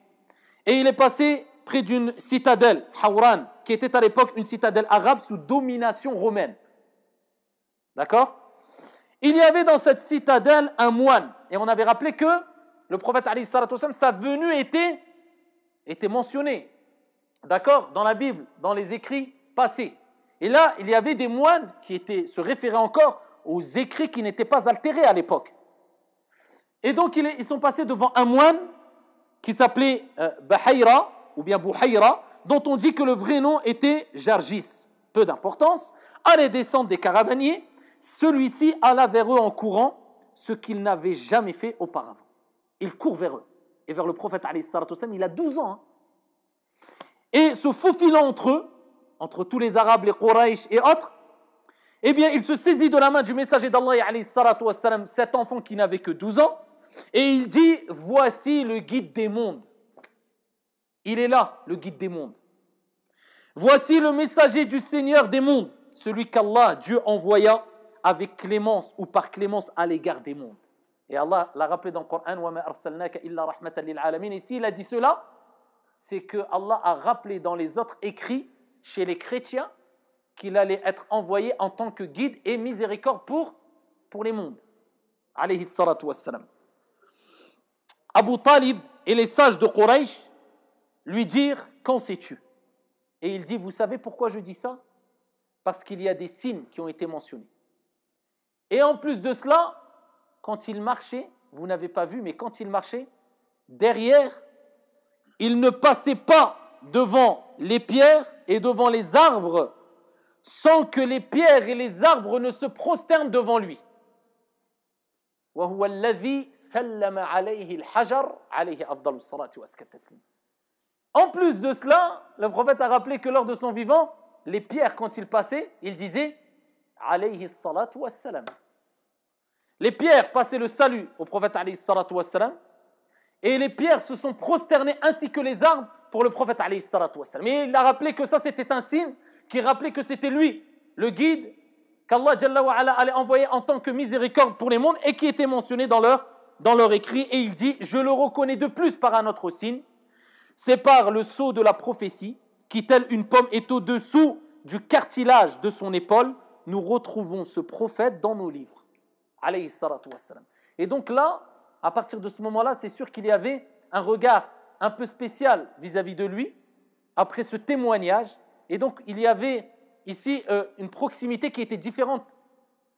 Et il est passé près d'une citadelle, Hawran, qui était à l'époque une citadelle arabe sous domination romaine. D'accord? Il y avait dans cette citadelle un moine. Et on avait rappelé que le prophète alayhi salatu wassalam, sa venue était mentionnée. D'accord? Dans la Bible, dans les écrits passés. Et là, il y avait des moines qui se référaient encore aux écrits qui n'étaient pas altérés à l'époque. Et donc, ils sont passés devant un moine qui s'appelait Bahayra, ou bien Bouhayra, dont on dit que le vrai nom était Jargis. Peu d'importance. À les descentes des caravaniers, celui-ci alla vers eux en courant, ce qu'il n'avait jamais fait auparavant. Il court vers eux. Et vers le prophète, alayhi salatu wassalam, il a 12 ans. Et se faufilant entre eux, entre tous les Arabes, les Quraysh et autres, eh bien, il se saisit de la main du messager d'Allah, alayhi salatu wassalam, cet enfant qui n'avait que 12 ans, et il dit, voici le guide des mondes. Il est là, le guide des mondes. Voici le messager du Seigneur des mondes, celui qu'Allah, Dieu, envoya avec clémence ou par clémence à l'égard des mondes. Et Allah l'a rappelé dans le Coran, وَمَا أَرْسَلْنَاكَ إِلَّا رَحْمَةً لِلْعَالَمِينَ. Et s'il a dit cela, c'est que Allah a rappelé dans les autres écrits chez les chrétiens qu'il allait être envoyé en tant que guide et miséricorde pour les mondes. Alayhi salatu wassalam. Abu Talib et les sages de Quraysh lui dirent, qu'en sais-tu? Et il dit, vous savez pourquoi je dis ça? Parce qu'il y a des signes qui ont été mentionnés. Et en plus de cela, quand il marchait, vous n'avez pas vu, mais quand il marchait, derrière, il ne passait pas devant les pierres et devant les arbres sans que les pierres et les arbres ne se prosternent devant lui. وَهُوَ الَّذِي سَلَّمَ عَلَيْهِ الْحَجَرِ عَلَيْهِ أَفْضَلُ الصَّلَاةِ وَأَزْكَى التَّسْلِيمِ. En plus de cela, le prophète a rappelé que lors de son vivant, les pierres, quand il passait, il disait alayhi salatu wassalam. Les pierres passaient le salut au prophète alayhi salatu wassalam, et les pierres se sont prosternées ainsi que les arbres pour le prophète alayhi salatu wassalam. Et il a rappelé que ça c'était un signe qui rappelait que c'était lui, le guide qu'Allah Jalla wa Ala allait envoyer en tant que miséricorde pour les mondes et qui était mentionné dans leur dans leur écrit et il dit « Je le reconnais de plus par un autre signe, c'est par le sceau de la prophétie qui, telle une pomme, est au-dessous du cartilage de son épaule. Nous retrouvons ce prophète dans nos livres. » Alayhi salatu wassalam. Et donc là, à partir de ce moment-là, c'est sûr qu'il y avait un regard un peu spécial vis-à-vis de lui, après ce témoignage. Et donc, il y avait ici une proximité qui était différente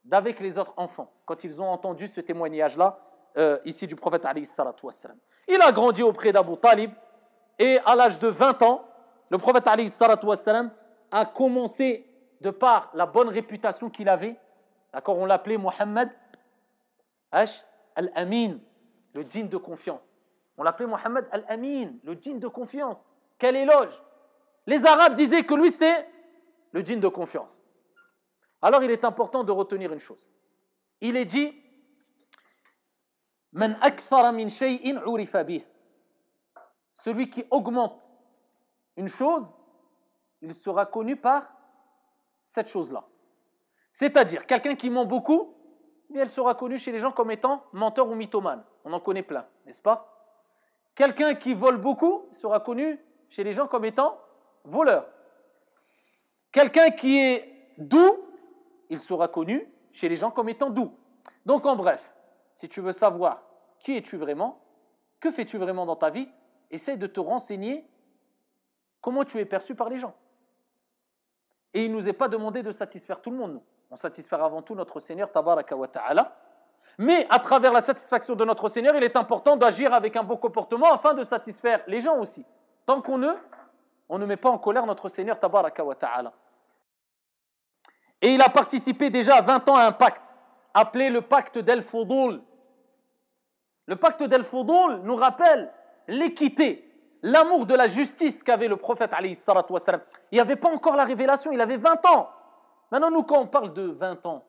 d'avec les autres enfants, quand ils ont entendu ce témoignage-là, ici du prophète alayhi salatu wassalam. Il a grandi auprès d'Abu Talib, et à l'âge de 20 ans, le prophète alayhi salatu wassalam a commencé, de par la bonne réputation qu'il avait, d'accord, on l'appelait Mohammed Al-Amin, le digne de confiance. On l'appelait Mohammed Al-Amin, le digne de confiance. Quel éloge! Les Arabes disaient que lui, c'était le digne de confiance. Alors, il est important de retenir une chose. Il est dit « Man akthara min shay'in urifa bih » Celui qui augmente une chose, il sera connu par cette chose-là. C'est-à-dire, quelqu'un qui ment beaucoup, elle sera connue chez les gens comme étant menteur ou mythomane. On en connaît plein, n'est-ce pas? Quelqu'un qui vole beaucoup sera connu chez les gens comme étant voleur. Quelqu'un qui est doux, il sera connu chez les gens comme étant doux. Donc en bref, si tu veux savoir qui es-tu vraiment, que fais-tu vraiment dans ta vie, essaie de te renseigner comment tu es perçu par les gens. Et il ne nous est pas demandé de satisfaire tout le monde, nous. On satisfère avant tout notre Seigneur, tabaraka wa ta'ala. Mais à travers la satisfaction de notre Seigneur, il est important d'agir avec un bon comportement afin de satisfaire les gens aussi. Tant qu'on ne met pas en colère notre Seigneur, tabaraka wa ta'ala. Et il a participé déjà à 20 ans à un pacte, appelé le pacte d'El-Foudoul. Le pacte d'El-Foudoul nous rappelle l'équité, l'amour de la justice qu'avait le prophète alayhi salatu wassalam. Il n'y avait pas encore la révélation, il avait 20 ans. Maintenant, nous, quand on parle de 20 ans,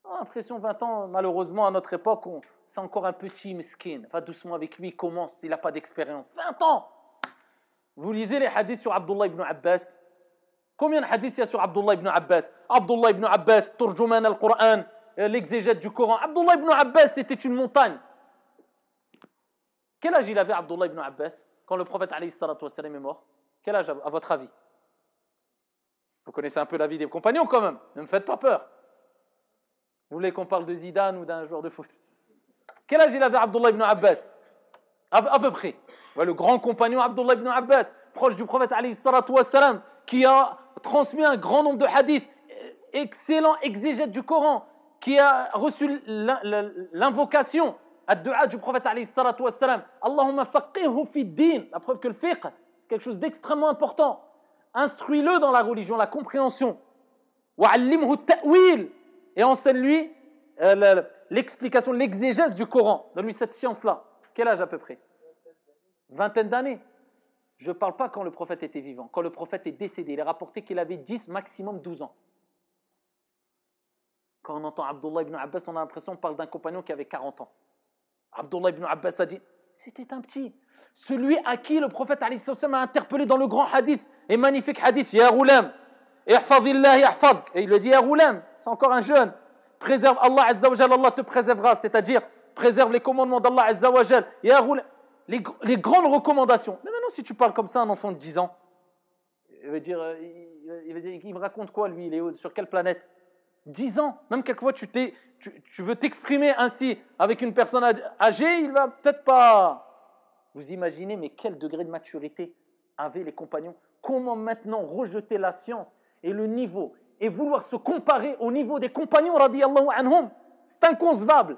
on a l'impression 20 ans, malheureusement, à notre époque, c'est encore un petit miskin. Va doucement avec lui, il commence, il n'a pas d'expérience. 20 ans! Vous lisez les hadiths sur Abdullah ibn Abbas. Combien de hadiths il y a sur Abdullah ibn Abbas? Abdullah ibn Abbas, Turjuman al-Qur'an, l'exégète du Coran. Abdullah ibn Abbas, c'était une montagne. Quel âge il avait Abdullah ibn Abbas quand le prophète alayhi salatu wassalam est mort? Quel âge à votre avis? Vous connaissez un peu la vie des compagnons quand même, ne me faites pas peur. Vous voulez qu'on parle de Zidane ou d'un joueur de foot? Quel âge il avait Abdullah ibn Abbas? À peu près. Ouais, le grand compagnon Abdullah ibn Abbas, proche du prophète alayhi salatu wassalam, qui a transmis un grand nombre de hadiths, excellent exégète du Coran, qui a reçu l'invocation, ad-du'a du prophète alayhi salatu wassalam. Allahumma faqihhu fi din. La preuve que le fiqh, c'est quelque chose d'extrêmement important. Instruis-le dans la religion, la compréhension. Wa'allimhu ta'wil. Et enseigne-lui l'explication, l'exégèse du Coran. Donne-lui cette science-là. Quel âge à peu près? Vingtaine d'années. Je ne parle pas quand le prophète était vivant. Quand le prophète est décédé, il est rapporté qu'il avait 10, maximum 12 ans. Quand on entend Abdullah ibn Abbas, on a l'impression qu'on parle d'un compagnon qui avait 40 ans. Abdullah ibn Abbas a dit, c'était un petit. Celui à qui le prophète alayhi sallam a interpellé dans le grand hadith, et magnifique hadith, Ya Ghulam, ihfadillah yahfadk. Et il lui dit, Ya Ghulam, c'est encore un jeune. Préserve Allah azza wa jal, Allah te préservera. C'est-à-dire, préserve les commandements d'Allah azza wa jal. Ya Ghulam. Les grandes recommandations. Mais maintenant, si tu parles comme ça à un enfant de 10 ans, il va dire, il me raconte quoi, lui? Il est sur quelle planète? 10 ans. Même quelquefois, tu veux t'exprimer ainsi avec une personne âgée, il va peut-être pas. Vous imaginez, mais quel degré de maturité avaient les compagnons? Comment maintenant rejeter la science et le niveau et vouloir se comparer au niveau des compagnons, radiyallahu anhum? C'est inconcevable.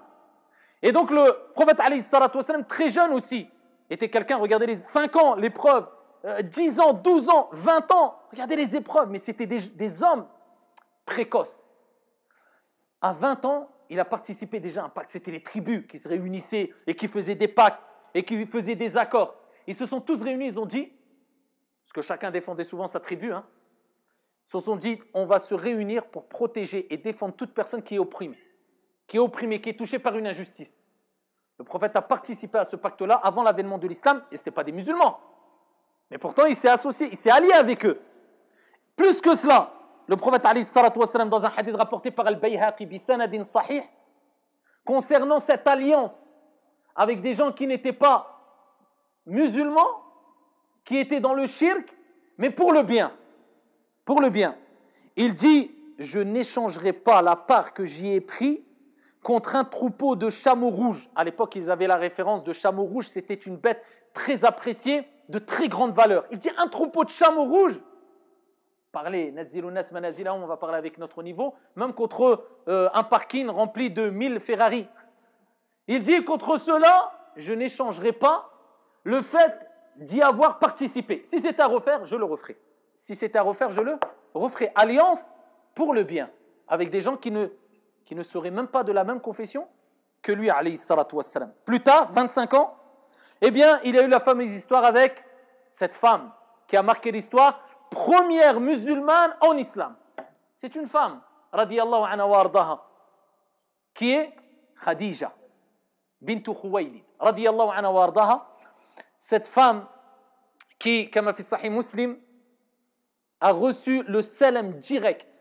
Et donc, le prophète, alayhi salatu wassalam, très jeune aussi, était quelqu'un, regardez les 5 ans, l'épreuve, 10 ans, 12 ans, 20 ans, regardez les épreuves, mais c'était des hommes précoces. À 20 ans, il a participé déjà à un pacte, c'était les tribus qui se réunissaient et qui faisaient des pactes et qui faisaient des accords. Ils se sont tous réunis, ils ont dit, parce que chacun défendait souvent sa tribu, ils se sont dit, on va se réunir pour protéger et défendre toute personne qui est opprimée, qui est touchée par une injustice. Le prophète a participé à ce pacte-là avant l'avènement de l'islam, et ce n'étaient pas des musulmans. Mais pourtant, il s'est associé, il s'est allié avec eux. Plus que cela, le prophète, alayhi salatu wassalam, dans un hadith rapporté par Al-Bayhaqi bi sanadin sahih, concernant cette alliance avec des gens qui n'étaient pas musulmans, qui étaient dans le shirk, mais pour le bien. Pour le bien. Il dit, je n'échangerai pas la part que j'y ai pris contre un troupeau de chameaux rouges. À l'époque, ils avaient la référence de chameaux rouges, c'était une bête très appréciée, de très grande valeur. Il dit, un troupeau de chameaux rouges, parler, Nazilunas Manazila, on va parler avec notre niveau, même contre un parking rempli de 1000 Ferrari. Il dit, contre cela, je n'échangerai pas le fait d'y avoir participé. Si c'est à refaire, je le referai. Si c'est à refaire, je le referai. Alliance pour le bien, avec des gens qui ne seraient même pas de la même confession que lui, alayhi salatu wassalam. Plus tard, 25 ans, eh bien, il y a eu la fameuse histoire avec cette femme qui a marqué l'histoire, première musulmane en islam. C'est une femme, radiyallahu anha wa ardaha, qui est Khadija, bintu Khuwaylid, radiyallahu anha wa ardaha. Cette femme qui, comme a fait Sahih Muslim, a reçu le salam direct.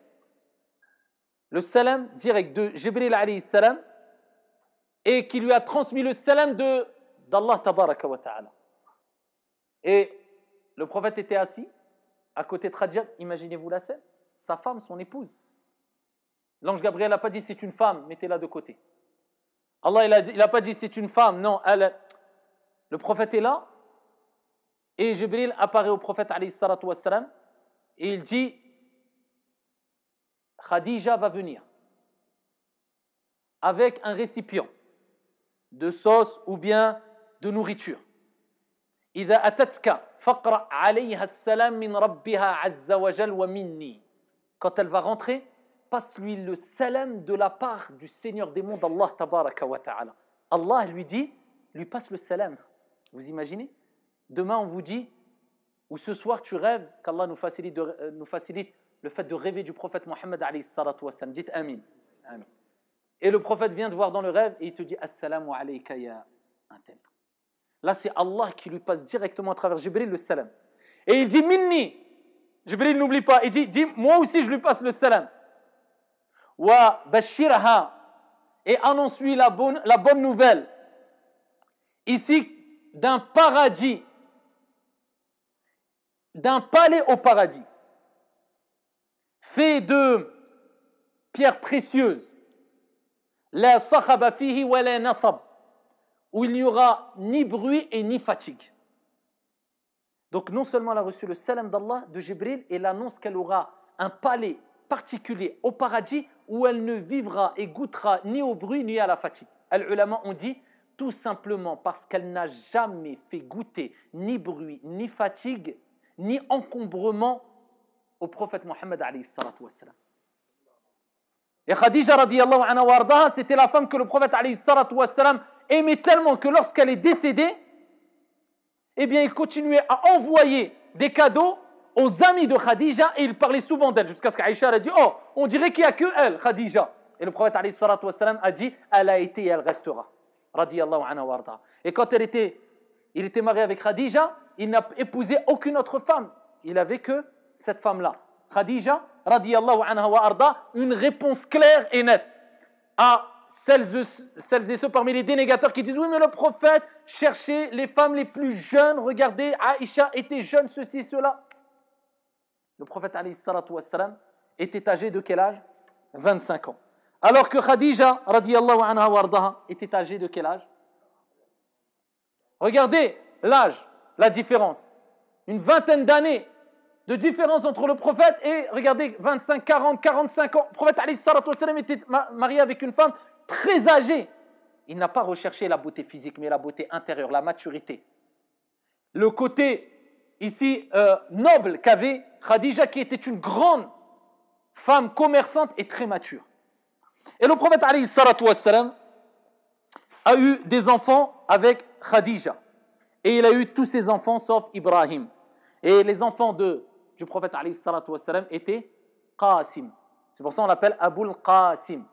Le salam direct de Jibril alayhi salam et qui lui a transmis le salam d'Allah tabaraka wa ta'ala. Et le prophète était assis à côté de Khadija, imaginez-vous la scène, sa femme, son épouse. L'ange Gabriel n'a pas dit c'est une femme, mettez-la de côté. Allah il n'a pas dit c'est une femme, non, le prophète est là et Jibril apparaît au prophète alayhi salatu wassalam et il dit Khadija va venir avec un récipient de sauce ou bien de nourriture. إذا أتتك فقرأ عليها السلام من ربها عز وجل ومني. Quand elle va rentrer, passe-lui le salam de la part du Seigneur des mondes, Allah tabaraka wa ta'ala. Allah lui passe le salam. Vous imaginez? Demain on vous dit, ou ce soir tu rêves, qu'Allah nous facilite le fait de rêver du prophète Mohammed alayhi salatu wassalam. Dites amin. Amin. Et le prophète vient te voir dans le rêve et il te dit Assalamu alayka ya un tel. Là c'est Allah qui lui passe directement à travers Jibril le salam. Et il dit Minni. Jibril n'oublie pas. Il dit moi aussi je lui passe le salam. Wa bashirha. Et annonce-lui la bonne nouvelle. Ici, d'un paradis, d'un palais au paradis, fait de pierres précieuses, la sakhaba fihi wa la nasab, où il n'y aura ni bruit et ni fatigue. Donc non seulement elle a reçu le salam d'Allah, de Jibril, et l'annonce qu'elle aura un palais particulier au paradis où elle ne vivra et goûtera ni au bruit ni à la fatigue. Al-ulama ont dit tout simplement parce qu'elle n'a jamais fait goûter ni bruit, ni fatigue, ni encombrement au prophète Mohammed alayhi salatu wassalam. Et Khadija radiyallahu anha wa ardaha, c'était la femme que le prophète alayhi salatu wassalam aimait tellement que lorsqu'elle est décédée, eh bien il continuait à envoyer des cadeaux aux amis de Khadija et il parlait souvent d'elle jusqu'à ce qu'Aïcha a dit oh, on dirait qu'il n'y a que elle, Khadija. Et le prophète alayhi salatu wassalam a dit elle a été et elle restera. Radiyallahu anha wa ardaha. Et quand il était marié avec Khadija, il n'a épousé aucune autre femme. Il n'avait que cette femme-là. Khadija, radiyallahu anha wa ardaha, une réponse claire et nette à celles et ceux parmi les dénégateurs qui disent oui mais le prophète cherchait les femmes les plus jeunes, regardez Aïcha était jeune, ceci, cela. Le prophète alayhi salatu wassalam était âgé de quel âge? 25 ans. Alors que Khadija radiyallahu anha wa ardaha était âgée de quel âge? Regardez l'âge, la différence. Une vingtaine d'années de différence entre le prophète et, regardez, 25, 40, 45 ans. Le prophète alayhi salatu wassalam était marié avec une femme très âgée. Il n'a pas recherché la beauté physique, mais la beauté intérieure, la maturité. Le côté ici noble qu'avait Khadija, qui était une grande femme commerçante et très mature. Et le prophète alayhi salatu wassalam a eu des enfants avec Khadija. Et il a eu tous ses enfants sauf Ibrahim. Et les enfants du prophète alayhi salatu wassalam étaient Qasim. C'est pour ça qu'on l'appelle Aboul Qasim.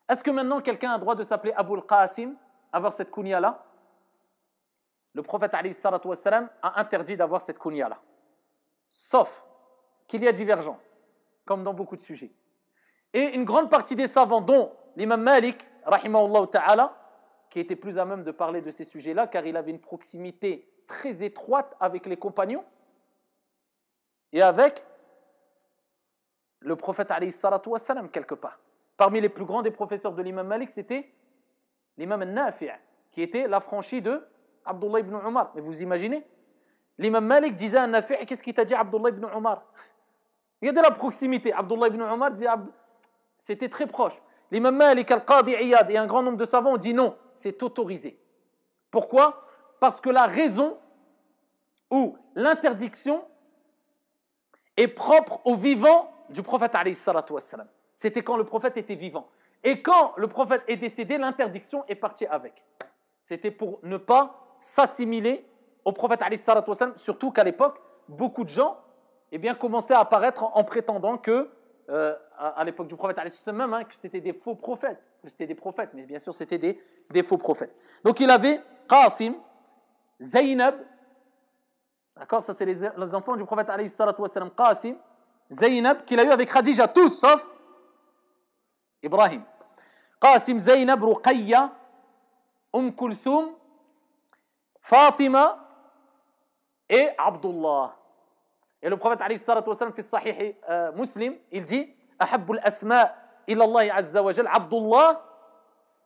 Est-ce que maintenant quelqu'un a le droit de s'appeler Aboul Qasim, avoir cette kunya-là? Le prophète alayhi salatu wassalam a interdit d'avoir cette kunya-là. Sauf qu'il y a divergence, comme dans beaucoup de sujets. Et une grande partie des savants, dont l'imam Malik, rahimahullah ta'ala, qui était plus à même de parler de ces sujets-là, car il avait une proximité très étroite avec les compagnons et avec le prophète alayhi salatu wassalam, quelque part. Parmi les plus grands des professeurs de l'imam Malik, c'était l'imam al-Nafi', qui était l'affranchi de Abdullah ibn Umar. Mais vous imaginez, l'imam Malik disait à Nafi', qu'est-ce qu'il t'a dit Abdullah ibn Umar? Il y a de la proximité. Abdullah ibn Umar disait, c'était très proche. L'imam Malik, al-Qadi Iyad et un grand nombre de savants ont dit non, c'est autorisé. Pourquoi? Parce que la raison ou l'interdiction est propre au vivant du prophète alayhi salatu wassalam. C'était quand le prophète était vivant. Et quand le prophète est décédé, l'interdiction est partie avec. C'était pour ne pas s'assimiler au prophète alayhi salatu wassalam, surtout qu'à l'époque, beaucoup de gens commençaient à apparaître en prétendant que, à l'époque du prophète alayhi salatu wassalam, que c'était des faux prophètes, que c'était des prophètes, mais bien sûr c'était des faux prophètes. Donc il avait Qasim, Zaynab, d'accord, ça c'est les enfants du prophète alayhi salatu wassalam, Qasim, Zaynab, qu'il a eu avec Khadija, tous sauf Ibrahim. Qasim, Zaynab, Ruqayya, Kulthum, Fatima et Abdullah. Et le prophète alayhi salatu wassalam, fi sahih Muslim, il dit Ahabbul asma' ila Allah azza wa jal, Abdullah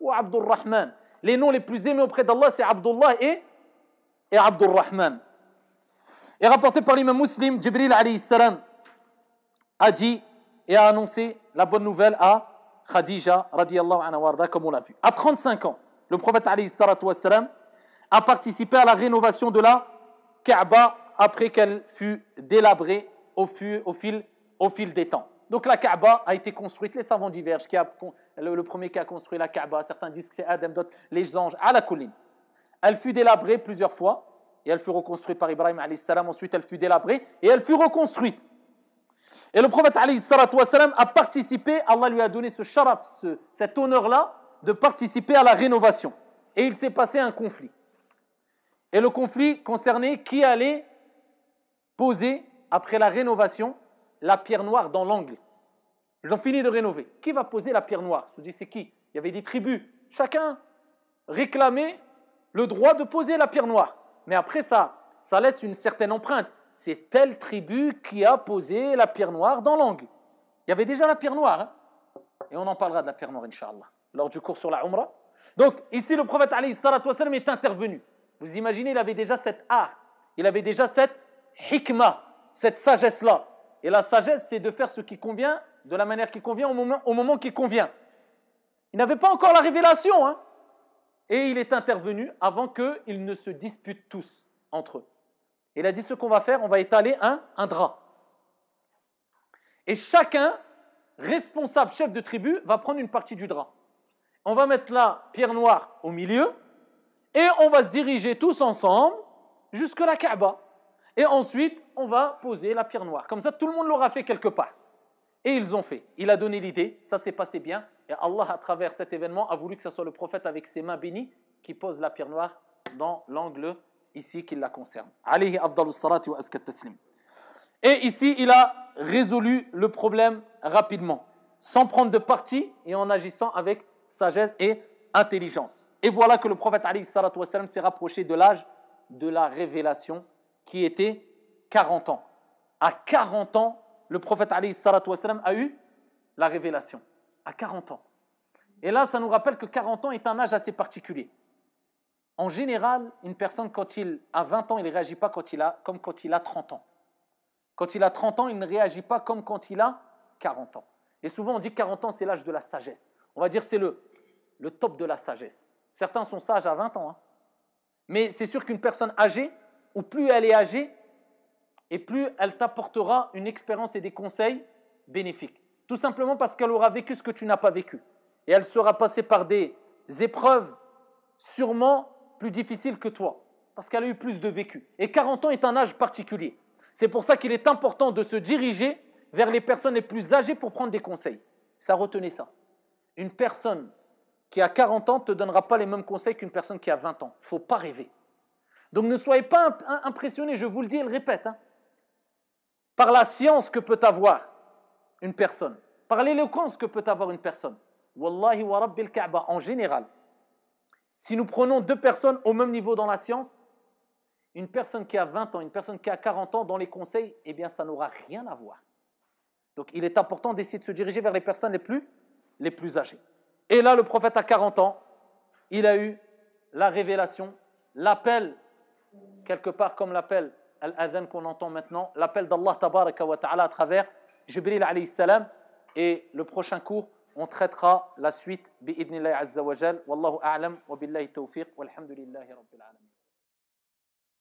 ou Abdurrahman. Les noms les plus aimés auprès d'Allah, c'est Abdullah et Abdurrahman. Et rapporté par l'imam Muslim, Jibril alayhi salam a dit et a annoncé la bonne nouvelle à Khadija radiyallahu anha warda, comme on l'a vu. À 35 ans, le prophète alayhi salatu wassalam a participé à la rénovation de la Kaaba après qu'elle fut délabrée au fil des temps. Donc la Kaaba a été construite, les savants divergent. Le premier qui a construit la Kaaba, certains disent que c'est Adam, d'autres les anges, à la colline. Elle fut délabrée plusieurs fois et elle fut reconstruite par Ibrahim alayhi salam. Ensuite, elle fut délabrée et elle fut reconstruite. Et le prophète alayhi salatu wassalam a participé, Allah lui a donné ce sharaf, cet honneur-là, de participer à la rénovation. Et il s'est passé un conflit. Et le conflit concernait qui allait poser, après la rénovation, la pierre noire dans l'angle. Ils ont fini de rénover. Qui va poser la pierre noire? Je vous dis, c'est qui? Il y avait des tribus. Chacun réclamait le droit de poser la pierre noire. Mais après ça laisse une certaine empreinte. C'est telle tribu qui a posé la pierre noire dans l'angle. Il y avait déjà la pierre noire. Hein? Et on en parlera de la pierre noire, Inch'Allah, lors du cours sur la Umrah. Donc, ici, le prophète alayhi salatu wassalam est intervenu. Vous imaginez, il avait déjà cet art. Il avait déjà cette hikmah, cette sagesse-là. Et la sagesse, c'est de faire ce qui convient, de la manière qui convient, au moment qui convient. Il n'avait pas encore la révélation. Hein? Et il est intervenu avant qu'ils ne se disputent tous entre eux. Il a dit, ce qu'on va faire, on va étaler un drap. Et chacun, responsable, chef de tribu, va prendre une partie du drap. On va mettre la pierre noire au milieu et on va se diriger tous ensemble jusque la Kaaba. Et ensuite, on va poser la pierre noire. Comme ça, tout le monde l'aura fait quelque part. Et ils ont fait. Il a donné l'idée, ça s'est passé bien. Et Allah, à travers cet événement, a voulu que ce soit le prophète avec ses mains bénies qui pose la pierre noire dans l'angle ici qui la concerne. Alayhi afdalus salati wa azka taslim. Et ici, il a résolu le problème rapidement, sans prendre de parti et en agissant avec sagesse et intelligence. Et voilà que le prophète alayhi salatu wassalam s'est rapproché de l'âge de la révélation qui était 40 ans. À 40 ans, le prophète alayhi salatu wassalam a eu la révélation. À 40 ans. Et là, ça nous rappelle que 40 ans est un âge assez particulier. En général, une personne, quand il a 20 ans, il ne réagit pas comme quand il a 30 ans. Quand il a 30 ans, il ne réagit pas comme quand il a 40 ans. Et souvent, on dit que 40 ans, c'est l'âge de la sagesse. On va dire que c'est le top de la sagesse. Certains sont sages à 20 ans. Hein. Mais c'est sûr qu'une personne âgée, ou plus elle est âgée, et plus elle t'apportera une expérience et des conseils bénéfiques. Tout simplement parce qu'elle aura vécu ce que tu n'as pas vécu. Et elle sera passée par des épreuves sûrement plus difficiles que toi. Parce qu'elle a eu plus de vécu. Et 40 ans est un âge particulier. C'est pour ça qu'il est important de se diriger vers les personnes les plus âgées pour prendre des conseils. Ça, retenez ça. Une personne qui a 40 ans ne te donnera pas les mêmes conseils qu'une personne qui a 20 ans. Il ne faut pas rêver. Donc ne soyez pas impressionnés, je vous le dis et le répète, hein, par la science que peut avoir une personne, par l'éloquence que peut avoir une personne. Wallahi wa rabbil Kaaba, en général, Si nous prenons deux personnes au même niveau dans la science, une personne qui a 20 ans, une personne qui a 40 ans dans les conseils, eh bien ça n'aura rien à voir. Donc il est important d'essayer de se diriger vers les personnes les plus âgées. Et là, le prophète a 40 ans, il a eu la révélation, l'appel, quelque part comme l'appel al-adhan qu'on entend maintenant, l'appel d'Allah tabaraka wa ta'ala à travers Jibril alayhi salam. Et le prochain cours, on traitera la suite bi'idnillahi azza wa jal. Wallahu a'lam wa billahi tawfiq walhamdulillahi rabbil alamin.